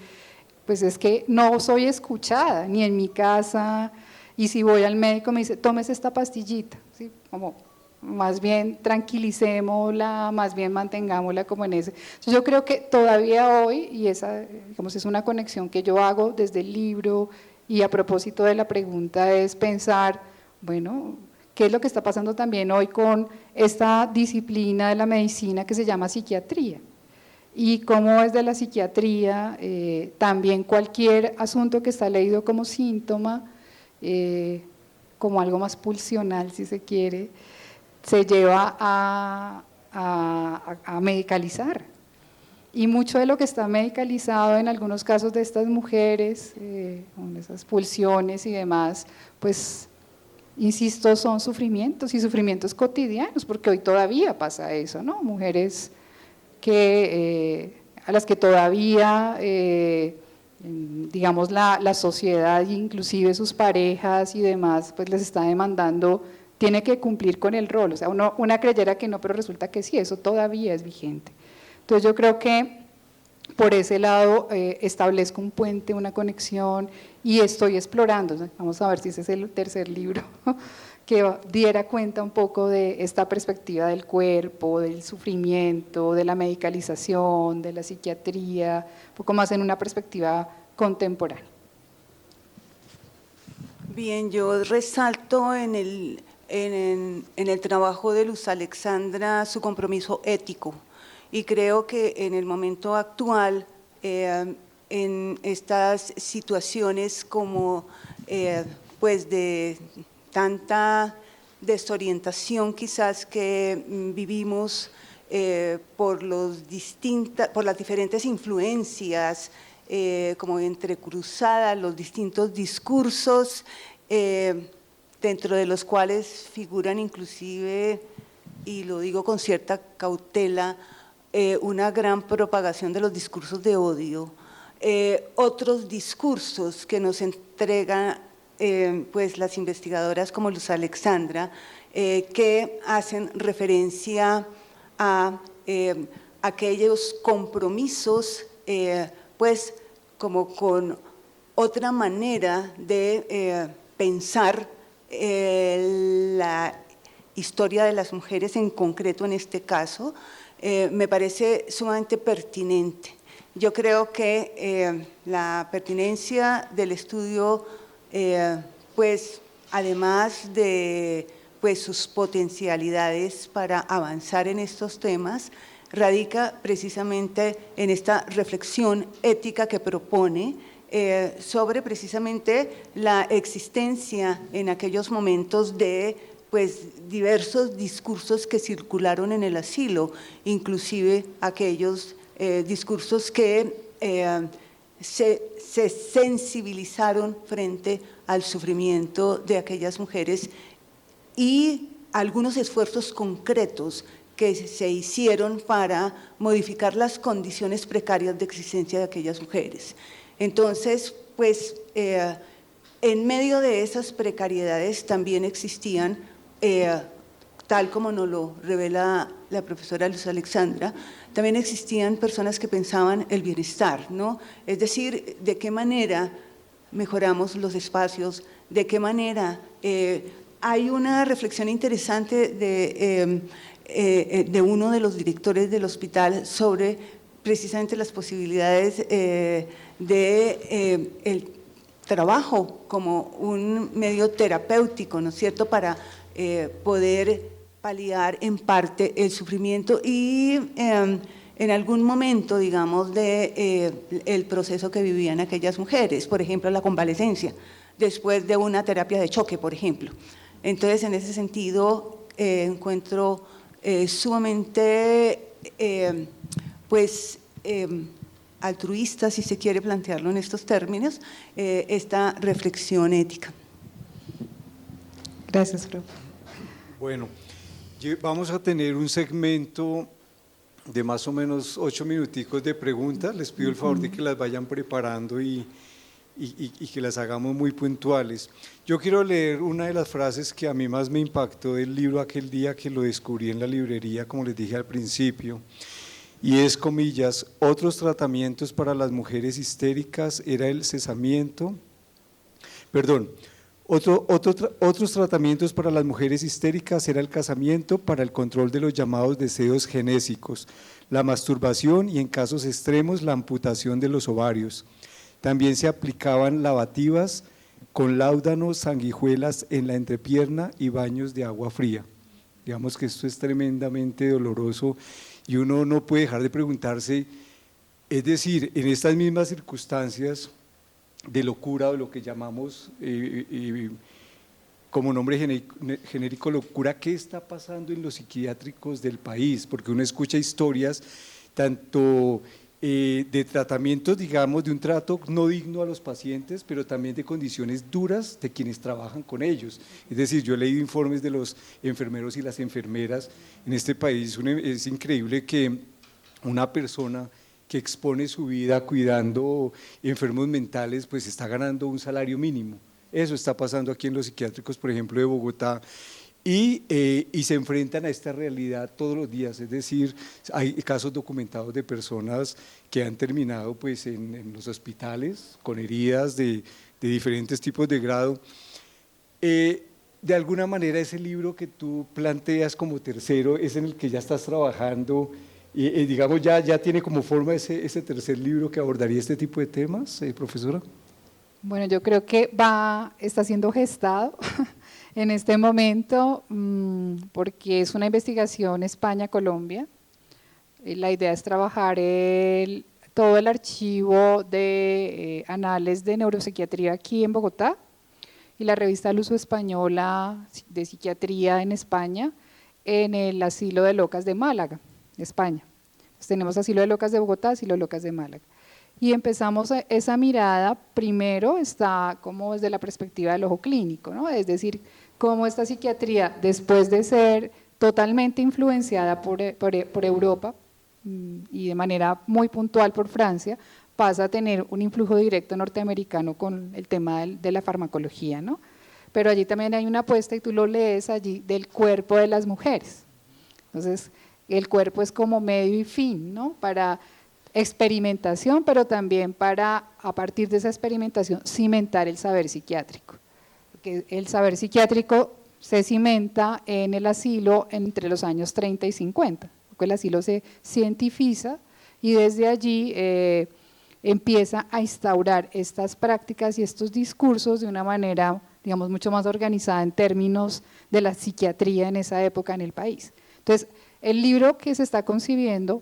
Speaker 4: pues es que no soy escuchada, ni en mi casa, y si voy al médico me dice, tómese esta pastillita, ¿sí? Como más bien tranquilicémosla, más bien mantengámosla como en ese. Entonces yo creo que todavía hoy, y esa, digamos, es una conexión que yo hago desde el libro, y a propósito de la pregunta es pensar, bueno, ¿qué es lo que está pasando también hoy con esta disciplina de la medicina que se llama psiquiatría? Y cómo es de la psiquiatría, también cualquier asunto que está leído como síntoma, como algo más pulsional si se quiere, se lleva a medicalizar. Y mucho de lo que está medicalizado en algunos casos de estas mujeres, con esas pulsiones y demás, pues insisto, son sufrimientos, y sufrimientos cotidianos, porque hoy todavía pasa eso, ¿no? Mujeres a las que todavía, digamos, la sociedad, inclusive sus parejas y demás, pues les está demandando, tiene que cumplir con el rol. O sea, una creyera que no, pero resulta que sí, eso todavía es vigente. Entonces yo creo que por ese lado establezco un puente, una conexión, y estoy explorando, vamos a ver si ese es el tercer libro, que diera cuenta un poco de esta perspectiva del cuerpo, del sufrimiento, de la medicalización, de la psiquiatría, un poco más en una perspectiva contemporáneo.
Speaker 3: Bien, yo resalto en el trabajo de Luz Alexandra su compromiso ético y creo que en el momento actual, en estas situaciones como pues de tanta desorientación quizás que vivimos por las diferentes influencias, como entrecruzadas, los distintos discursos, dentro de los cuales figuran inclusive, y lo digo con cierta cautela, una gran propagación de los discursos de odio, otros discursos que nos entregan pues las investigadoras como Luz Alexandra, que hacen referencia a aquellos compromisos pues como con otra manera de pensar la historia de las mujeres en concreto en este caso, me parece sumamente pertinente. Yo creo que la pertinencia del estudio, pues además de pues, sus potencialidades para avanzar en estos temas, radica precisamente en esta reflexión ética que propone sobre precisamente la existencia en aquellos momentos de pues, diversos discursos que circularon en el asilo, inclusive aquellos discursos que se sensibilizaron frente al sufrimiento de aquellas mujeres y algunos esfuerzos concretos que se hicieron para modificar las condiciones precarias de existencia de aquellas mujeres. Entonces, pues, en medio de esas precariedades también existían, tal como nos lo revela la profesora Luz Alexandra, también existían personas que pensaban el bienestar, ¿no? Es decir, de qué manera mejoramos los espacios, de qué manera… hay una reflexión interesante de uno de los directores del hospital sobre precisamente las posibilidades el trabajo como un medio terapéutico, ¿no es cierto?, para poder paliar en parte el sufrimiento y en algún momento, digamos, el proceso que vivían aquellas mujeres, por ejemplo, la convalecencia, después de una terapia de choque, por ejemplo. Entonces, en ese sentido, encuentro sumamente, altruista, si se quiere plantearlo en estos términos, esta reflexión ética.
Speaker 4: Gracias, profe.
Speaker 2: Bueno, vamos a tener un segmento de más o menos 8 minuticos de preguntas. Les pido el favor de que las vayan preparando y que las hagamos muy puntuales. Yo quiero leer una de las frases que a mí más me impactó del libro aquel día que lo descubrí en la librería, como les dije al principio, y es, comillas, otros tratamientos para las mujeres histéricas era el cesamiento, otros tratamientos para las mujeres histéricas era el casamiento para el control de los llamados deseos genésicos, la masturbación y en casos extremos la amputación de los ovarios. También se aplicaban lavativas con láudanos, sanguijuelas en la entrepierna y baños de agua fría. Digamos que esto es tremendamente doloroso y uno no puede dejar de preguntarse, es decir, en estas mismas circunstancias de locura o lo que llamamos como nombre genérico locura, ¿qué está pasando en los psiquiátricos del país? Porque uno escucha historias tanto de tratamientos, digamos, de un trato no digno a los pacientes, pero también de condiciones duras de quienes trabajan con ellos. Es decir, yo he leído informes de los enfermeros y las enfermeras en este país. Es increíble que una persona que expone su vida cuidando enfermos mentales, pues está ganando un salario mínimo. Eso está pasando aquí en los psiquiátricos, por ejemplo, de Bogotá. Y se enfrentan a esta realidad todos los días, es decir, hay casos documentados de personas que han terminado pues, en los hospitales con heridas de diferentes tipos de grado. De alguna manera ese libro que tú planteas como tercero es en el que ya estás trabajando digamos, ya tiene como forma ese tercer libro que abordaría este tipo de temas, profesora.
Speaker 4: Bueno, yo creo que está siendo gestado en este momento porque es una investigación España-Colombia. La idea es trabajar todo el archivo de anales de neuropsiquiatría aquí en Bogotá y la revista Luso Española de Psiquiatría en España en el Asilo de Locas de Málaga, España. Entonces, tenemos Asilo de Locas de Bogotá, Asilo de Locas de Málaga. Y empezamos esa mirada, primero está como desde la perspectiva del ojo clínico, ¿no? Es decir, cómo esta psiquiatría, después de ser totalmente influenciada por Europa y de manera muy puntual por Francia, pasa a tener un influjo directo norteamericano con el tema de la farmacología, ¿no? Pero allí también hay una apuesta, y tú lo lees allí, del cuerpo de las mujeres. Entonces, el cuerpo es como medio y fin, ¿no? Para experimentación, pero también para, a partir de esa experimentación, cimentar el saber psiquiátrico. Porque el saber psiquiátrico se cimenta en el asilo entre los años 30 y 50, porque el asilo se cientifica y desde allí empieza a instaurar estas prácticas y estos discursos de una manera, digamos, mucho más organizada en términos de la psiquiatría en esa época en el país. Entonces, el libro que se está concibiendo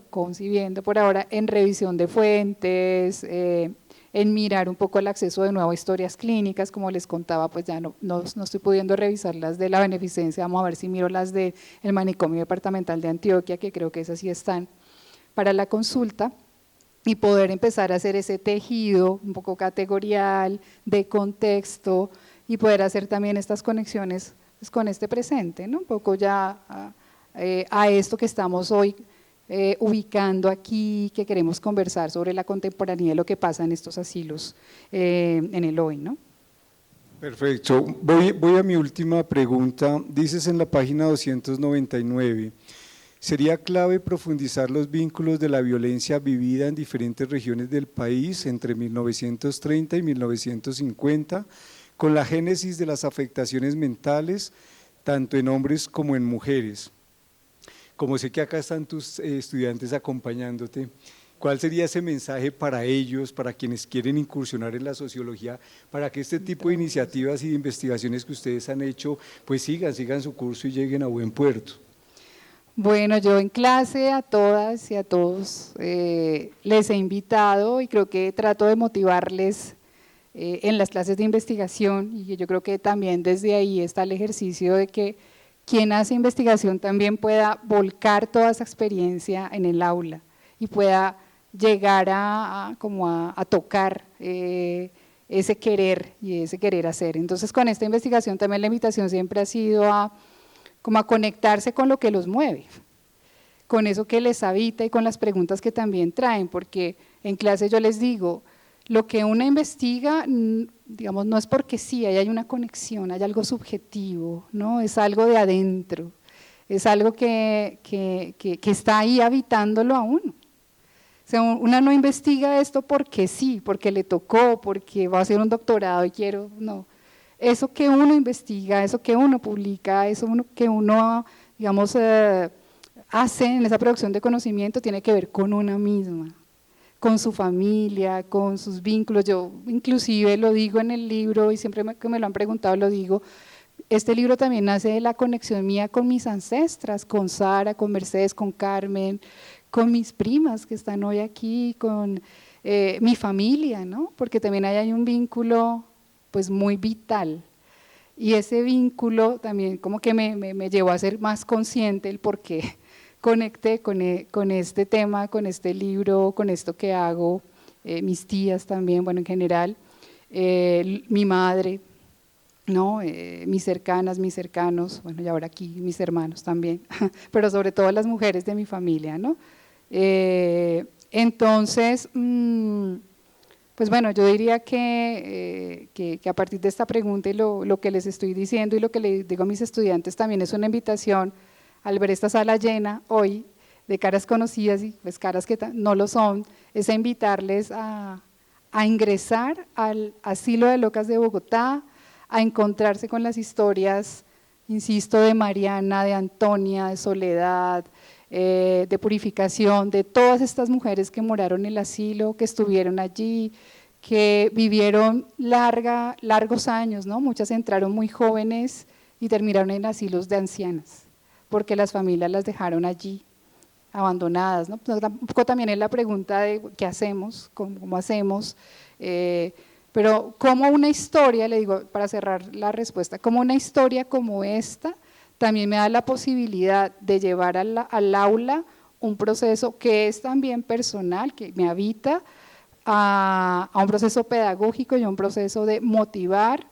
Speaker 4: por ahora en revisión de fuentes, en mirar un poco el acceso de nuevo a historias clínicas, como les contaba, pues ya no estoy pudiendo revisar las de la beneficencia, vamos a ver si miro las del manicomio departamental de Antioquia, que creo que esas sí están para la consulta, y poder empezar a hacer ese tejido un poco categorial, de contexto, y poder hacer también estas conexiones pues, con este presente, ¿no? Un poco ya a esto que estamos hoy ubicando aquí, que queremos conversar sobre la contemporaneidad de lo que pasa en estos asilos en el hoy, ¿no?
Speaker 2: Perfecto. Voy a mi última pregunta. Dices en la página 299, ¿sería clave profundizar los vínculos de la violencia vivida en diferentes regiones del país entre 1930 y 1950 con la génesis de las afectaciones mentales, tanto en hombres como en mujeres? Como sé que acá están tus estudiantes acompañándote, ¿cuál sería ese mensaje para ellos, para quienes quieren incursionar en la sociología, para que este tipo de iniciativas y de investigaciones que ustedes han hecho, pues sigan su curso y lleguen a buen puerto?
Speaker 4: Bueno, yo en clase a todas y a todos les he invitado y creo que trato de motivarles en las clases de investigación, y yo creo que también desde ahí está el ejercicio de que quien hace investigación también pueda volcar toda esa experiencia en el aula y pueda llegar a tocar ese querer y ese querer hacer. Entonces, con esta investigación también la invitación siempre ha sido a conectarse con lo que los mueve, con eso que les habita y con las preguntas que también traen, porque en clase yo les digo, lo que uno investiga, digamos, no es porque sí, hay una conexión, hay algo subjetivo, ¿no? Es algo de adentro, es algo que está ahí habitándolo a uno. O sea, una no investiga esto porque sí, porque le tocó, porque va a hacer un doctorado y quiero, no. Eso que uno investiga, eso que uno publica, eso que uno, digamos, hace en esa producción de conocimiento tiene que ver con una misma, con su familia, con sus vínculos. Yo inclusive lo digo en el libro y siempre que me lo han preguntado lo digo, este libro también nace de la conexión mía con mis ancestras, con Sara, con Mercedes, con Carmen, con mis primas que están hoy aquí, con mi familia, ¿no? Porque también ahí hay un vínculo pues muy vital y ese vínculo también como que me llevó a ser más consciente el por qué conecté con este tema, con este libro, con esto que hago, mis tías también, bueno, en general, mi madre, ¿no? Mis cercanas, mis cercanos, bueno, y ahora aquí mis hermanos también, pero sobre todo las mujeres de mi familia, ¿no? Entonces, pues bueno, yo diría que a partir de esta pregunta y lo que les estoy diciendo y lo que les digo a mis estudiantes también es una invitación al ver esta sala llena hoy de caras conocidas y pues caras que no lo son, es a invitarles a ingresar al Asilo de Locas de Bogotá, a encontrarse con las historias, insisto, de Mariana, de Antonia, de Soledad, de purificación de todas estas mujeres que moraron en el asilo, que estuvieron allí, que vivieron largos años, ¿no? Muchas entraron muy jóvenes y terminaron en asilos de ancianas, porque las familias las dejaron allí, abandonadas, ¿no? Pues un poco también es la pregunta de qué hacemos, cómo hacemos, pero como una historia, le digo para cerrar la respuesta, como una historia como esta, también me da la posibilidad de llevar al aula un proceso que es también personal, que me habita, a un proceso pedagógico y a un proceso de motivar,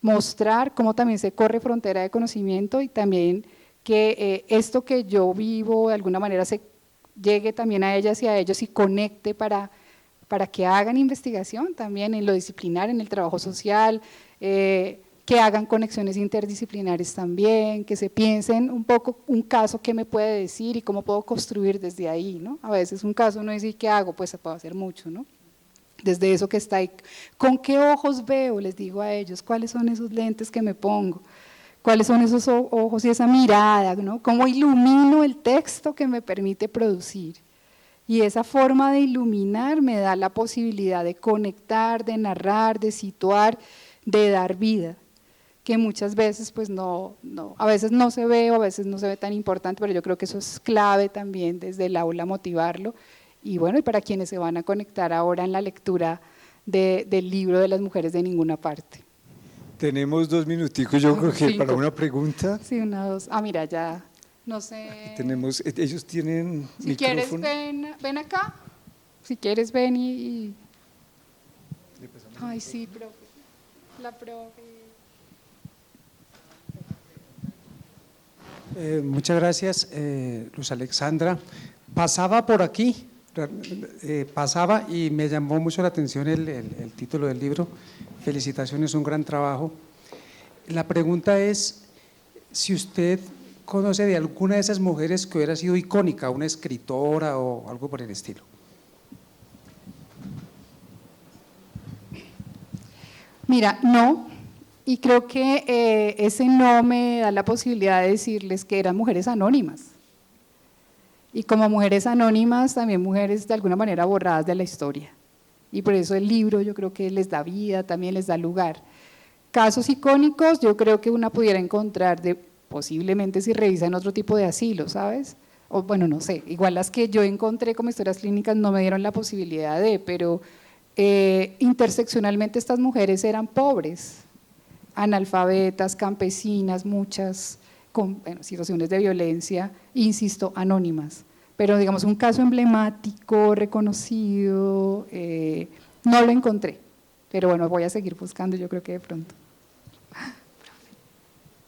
Speaker 4: mostrar cómo también se corre frontera de conocimiento y también que esto que yo vivo de alguna manera se llegue también a ellas y a ellos y conecte para que hagan investigación también en lo disciplinar, en el trabajo social, que hagan conexiones interdisciplinares también, que se piensen un poco un caso que me puede decir y cómo puedo construir desde ahí, ¿no? A veces un caso uno dice, ¿qué hago? Pues se puede hacer mucho, ¿no? Desde eso que está ahí, ¿con qué ojos veo? Les digo a ellos, ¿cuáles son esos lentes que me pongo? ¿Cuáles son esos ojos y esa mirada? ¿No? ¿Cómo ilumino el texto que me permite producir? Y esa forma de iluminar me da la posibilidad de conectar, de narrar, de situar, de dar vida, que muchas veces pues a veces no se ve o a veces no se ve tan importante, pero yo creo que eso es clave también desde el aula motivarlo. Y bueno, y para quienes se van a conectar ahora en la lectura del libro de las mujeres de ninguna parte.
Speaker 2: Tenemos 2 minuticos, yo creo que
Speaker 4: 5.
Speaker 2: para una pregunta.
Speaker 4: Sí, 1, 2, mira, ya, no sé.
Speaker 2: Tenemos, ellos tienen
Speaker 4: Si
Speaker 2: micrófono.
Speaker 4: quieres, ven acá, si quieres ven y… Ay, sí, profe, la profe.
Speaker 5: Muchas gracias, Luz Alexandra. Pasaba por aquí, pasaba y me llamó mucho la atención el título del libro. Felicitaciones, un gran trabajo. La pregunta es si usted conoce de alguna de esas mujeres que hubiera sido icónica, una escritora o algo por el estilo.
Speaker 4: Mira, no, y creo que ese no me da la posibilidad de decirles que eran mujeres anónimas. Y como mujeres anónimas, también mujeres de alguna manera borradas de la historia. Y por eso el libro yo creo que les da vida, también les da lugar. Casos icónicos yo creo que una pudiera encontrar posiblemente si revisan otro tipo de asilo, ¿sabes? O bueno, no sé, igual las que yo encontré como historias clínicas no me dieron la posibilidad pero interseccionalmente estas mujeres eran pobres, analfabetas, campesinas, muchas con situaciones de violencia, insisto, anónimas. Pero digamos un caso emblemático, reconocido, no lo encontré. Pero bueno, voy a seguir buscando, yo creo que de pronto.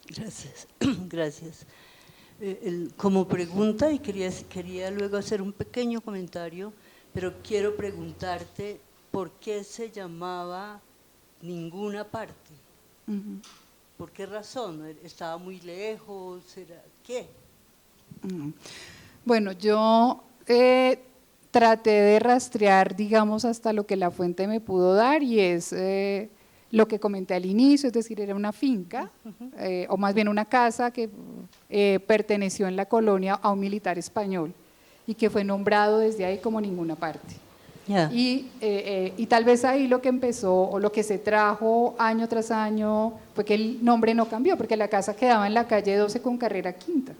Speaker 6: Gracias, gracias. Como pregunta, y quería luego hacer un pequeño comentario, pero quiero preguntarte por qué se llamaba Ninguna Parte. ¿Por qué razón? ¿Estaba muy lejos? ¿Qué?
Speaker 4: Bueno, yo traté de rastrear, digamos, hasta lo que la fuente me pudo dar y es lo que comenté al inicio, es decir, era una finca, o más bien una casa que perteneció en la colonia a un militar español y que fue nombrado desde ahí como Ninguna Parte.
Speaker 6: Yeah.
Speaker 4: Y tal vez ahí lo que empezó o lo que se trajo año tras año fue que el nombre no cambió, porque la casa quedaba en la calle 12 con carrera quinta.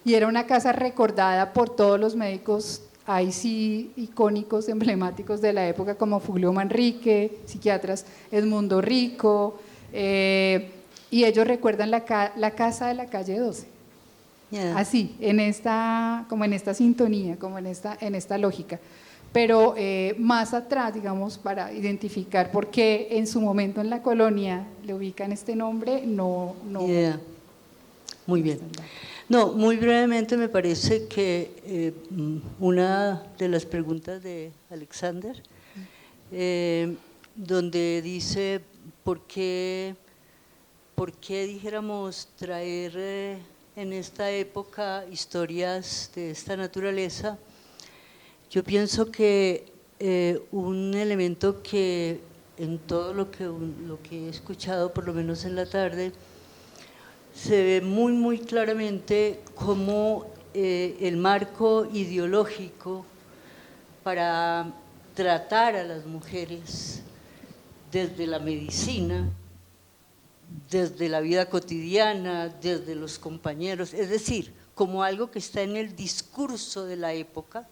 Speaker 4: Y era una casa recordada por todos los médicos, ahí sí, icónicos, emblemáticos de la época, como Fulvio Manrique, psiquiatras, Edmundo Rico, y ellos recuerdan la casa de la calle 12.
Speaker 6: Yeah.
Speaker 4: Así, como en esta sintonía, como en esta lógica. Pero más atrás, digamos, para identificar por qué en su momento en la colonia le ubican este nombre, no.
Speaker 6: Yeah. Muy bien. No, muy brevemente me parece que una de las preguntas de Alexander, donde dice por qué dijéramos traer en esta época historias de esta naturaleza. Yo pienso que un elemento que en todo lo que he escuchado, por lo menos en la tarde, se ve muy claramente cómo el marco ideológico para tratar a las mujeres desde la medicina, desde la vida cotidiana, desde los compañeros, es decir, como algo que está en el discurso de la época,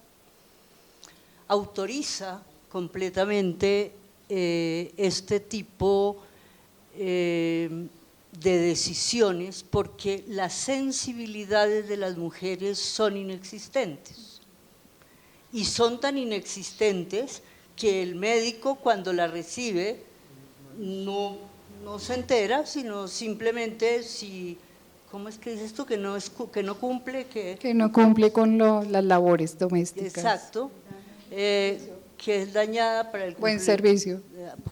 Speaker 6: autoriza completamente este tipo de decisiones, porque las sensibilidades de las mujeres son inexistentes, y son tan inexistentes que el médico, cuando la recibe, no se entera, sino simplemente si, ¿cómo es que dices tú? Que no cumple,
Speaker 4: Que no cumple con las labores domésticas.
Speaker 6: exacto, que es dañada para el
Speaker 4: Buen servicio.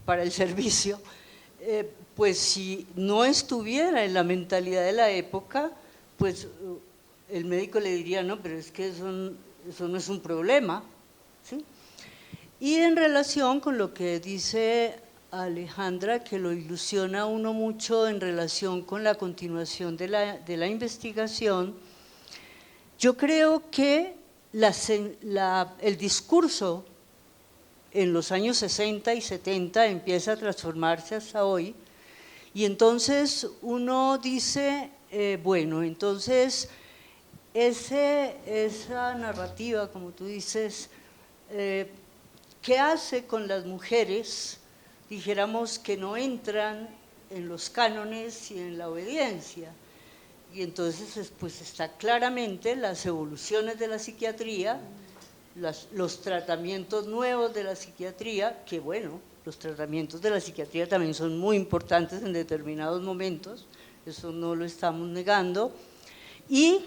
Speaker 6: para el servicio, pues si no estuviera en la mentalidad de la época, pues el médico le diría, no, pero es que eso no es un problema, ¿sí? Y en relación con lo que dice Alejandra, que lo ilusiona uno mucho en relación con la continuación de la investigación, yo creo que el discurso en los años 60 y 70 empieza a transformarse hasta hoy, y entonces uno dice, bueno, entonces esa narrativa, como tú dices, ¿qué hace con las mujeres, dijéramos, que no entran en los cánones y en la obediencia? Y entonces pues está claramente las evoluciones de la psiquiatría, los tratamientos nuevos de la psiquiatría, que bueno, los tratamientos de la psiquiatría también son muy importantes en determinados momentos, eso no lo estamos negando, y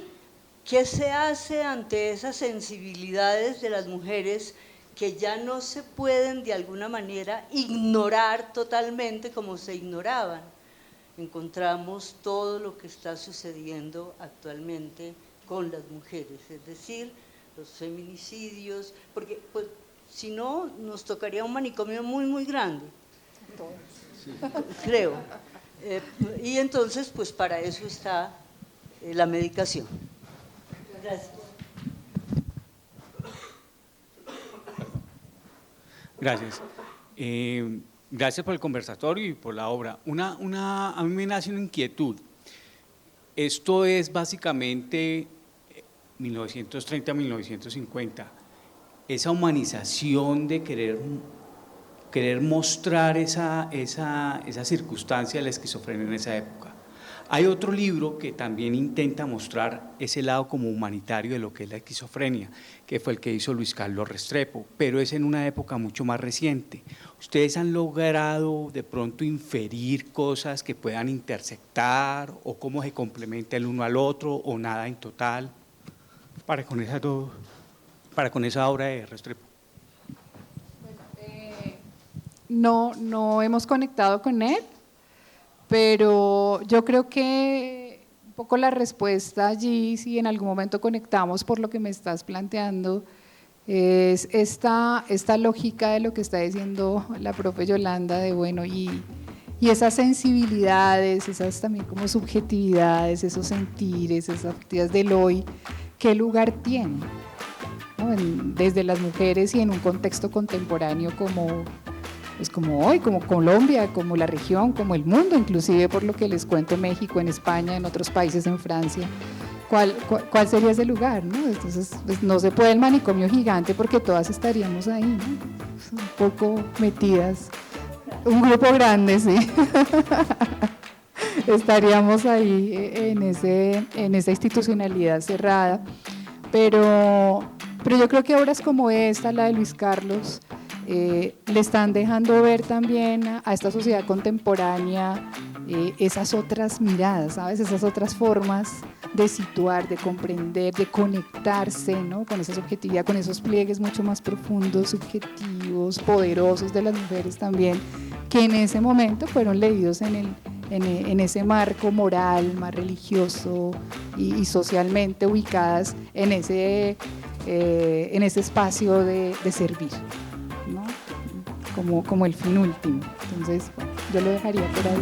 Speaker 6: ¿qué se hace ante esas sensibilidades de las mujeres que ya no se pueden de alguna manera ignorar totalmente como se ignoraban? Encontramos todo lo que está sucediendo actualmente con las mujeres, es decir, los feminicidios, porque pues, si no nos tocaría un manicomio muy, muy grande, creo. Y entonces, pues para eso está la medicación. Gracias.
Speaker 7: Gracias. Gracias por el conversatorio y por la obra. A mí me nace una inquietud. Esto es básicamente 1930-1950, esa humanización de querer mostrar esa circunstancia de la esquizofrenia en esa época. Hay otro libro que también intenta mostrar ese lado como humanitario de lo que es la esquizofrenia, que fue el que hizo Luis Carlos Restrepo, pero es en una época mucho más reciente. ¿Ustedes han logrado de pronto inferir cosas que puedan intersectar o cómo se complementa el uno al otro o nada en total para con esa obra de Restrepo?
Speaker 4: No hemos conectado con él, pero yo creo que un poco la respuesta allí, si en algún momento conectamos por lo que me estás planteando, es esta lógica de lo que está diciendo la profe Yolanda, de bueno, y esas sensibilidades, esas también como subjetividades, esos sentires, esas actividades del hoy, ¿qué lugar tienen? ¿No? Desde las mujeres y en un contexto contemporáneo como hoy, como Colombia, como la región, como el mundo, inclusive por lo que les cuento, México, en España, en otros países, en Francia. ¿Cuál sería ese lugar? ¿No? Entonces, pues, no se puede el manicomio gigante porque todas estaríamos ahí, ¿no? Un poco metidas, un grupo grande, sí. Estaríamos ahí en esa institucionalidad cerrada, pero yo creo que obras como esta, la de Luis Carlos, le están dejando ver también a esta sociedad contemporánea esas otras miradas, ¿sabes? Esas otras formas de situar, de comprender, de conectarse, ¿no? Con esa subjetividad, con esos pliegues mucho más profundos, subjetivos, poderosos de las mujeres también, que en ese momento fueron leídos en ese marco moral, más religioso y socialmente ubicadas en ese espacio de servir, ¿no? Como el fin último. Entonces, bueno, yo lo dejaría por ahí.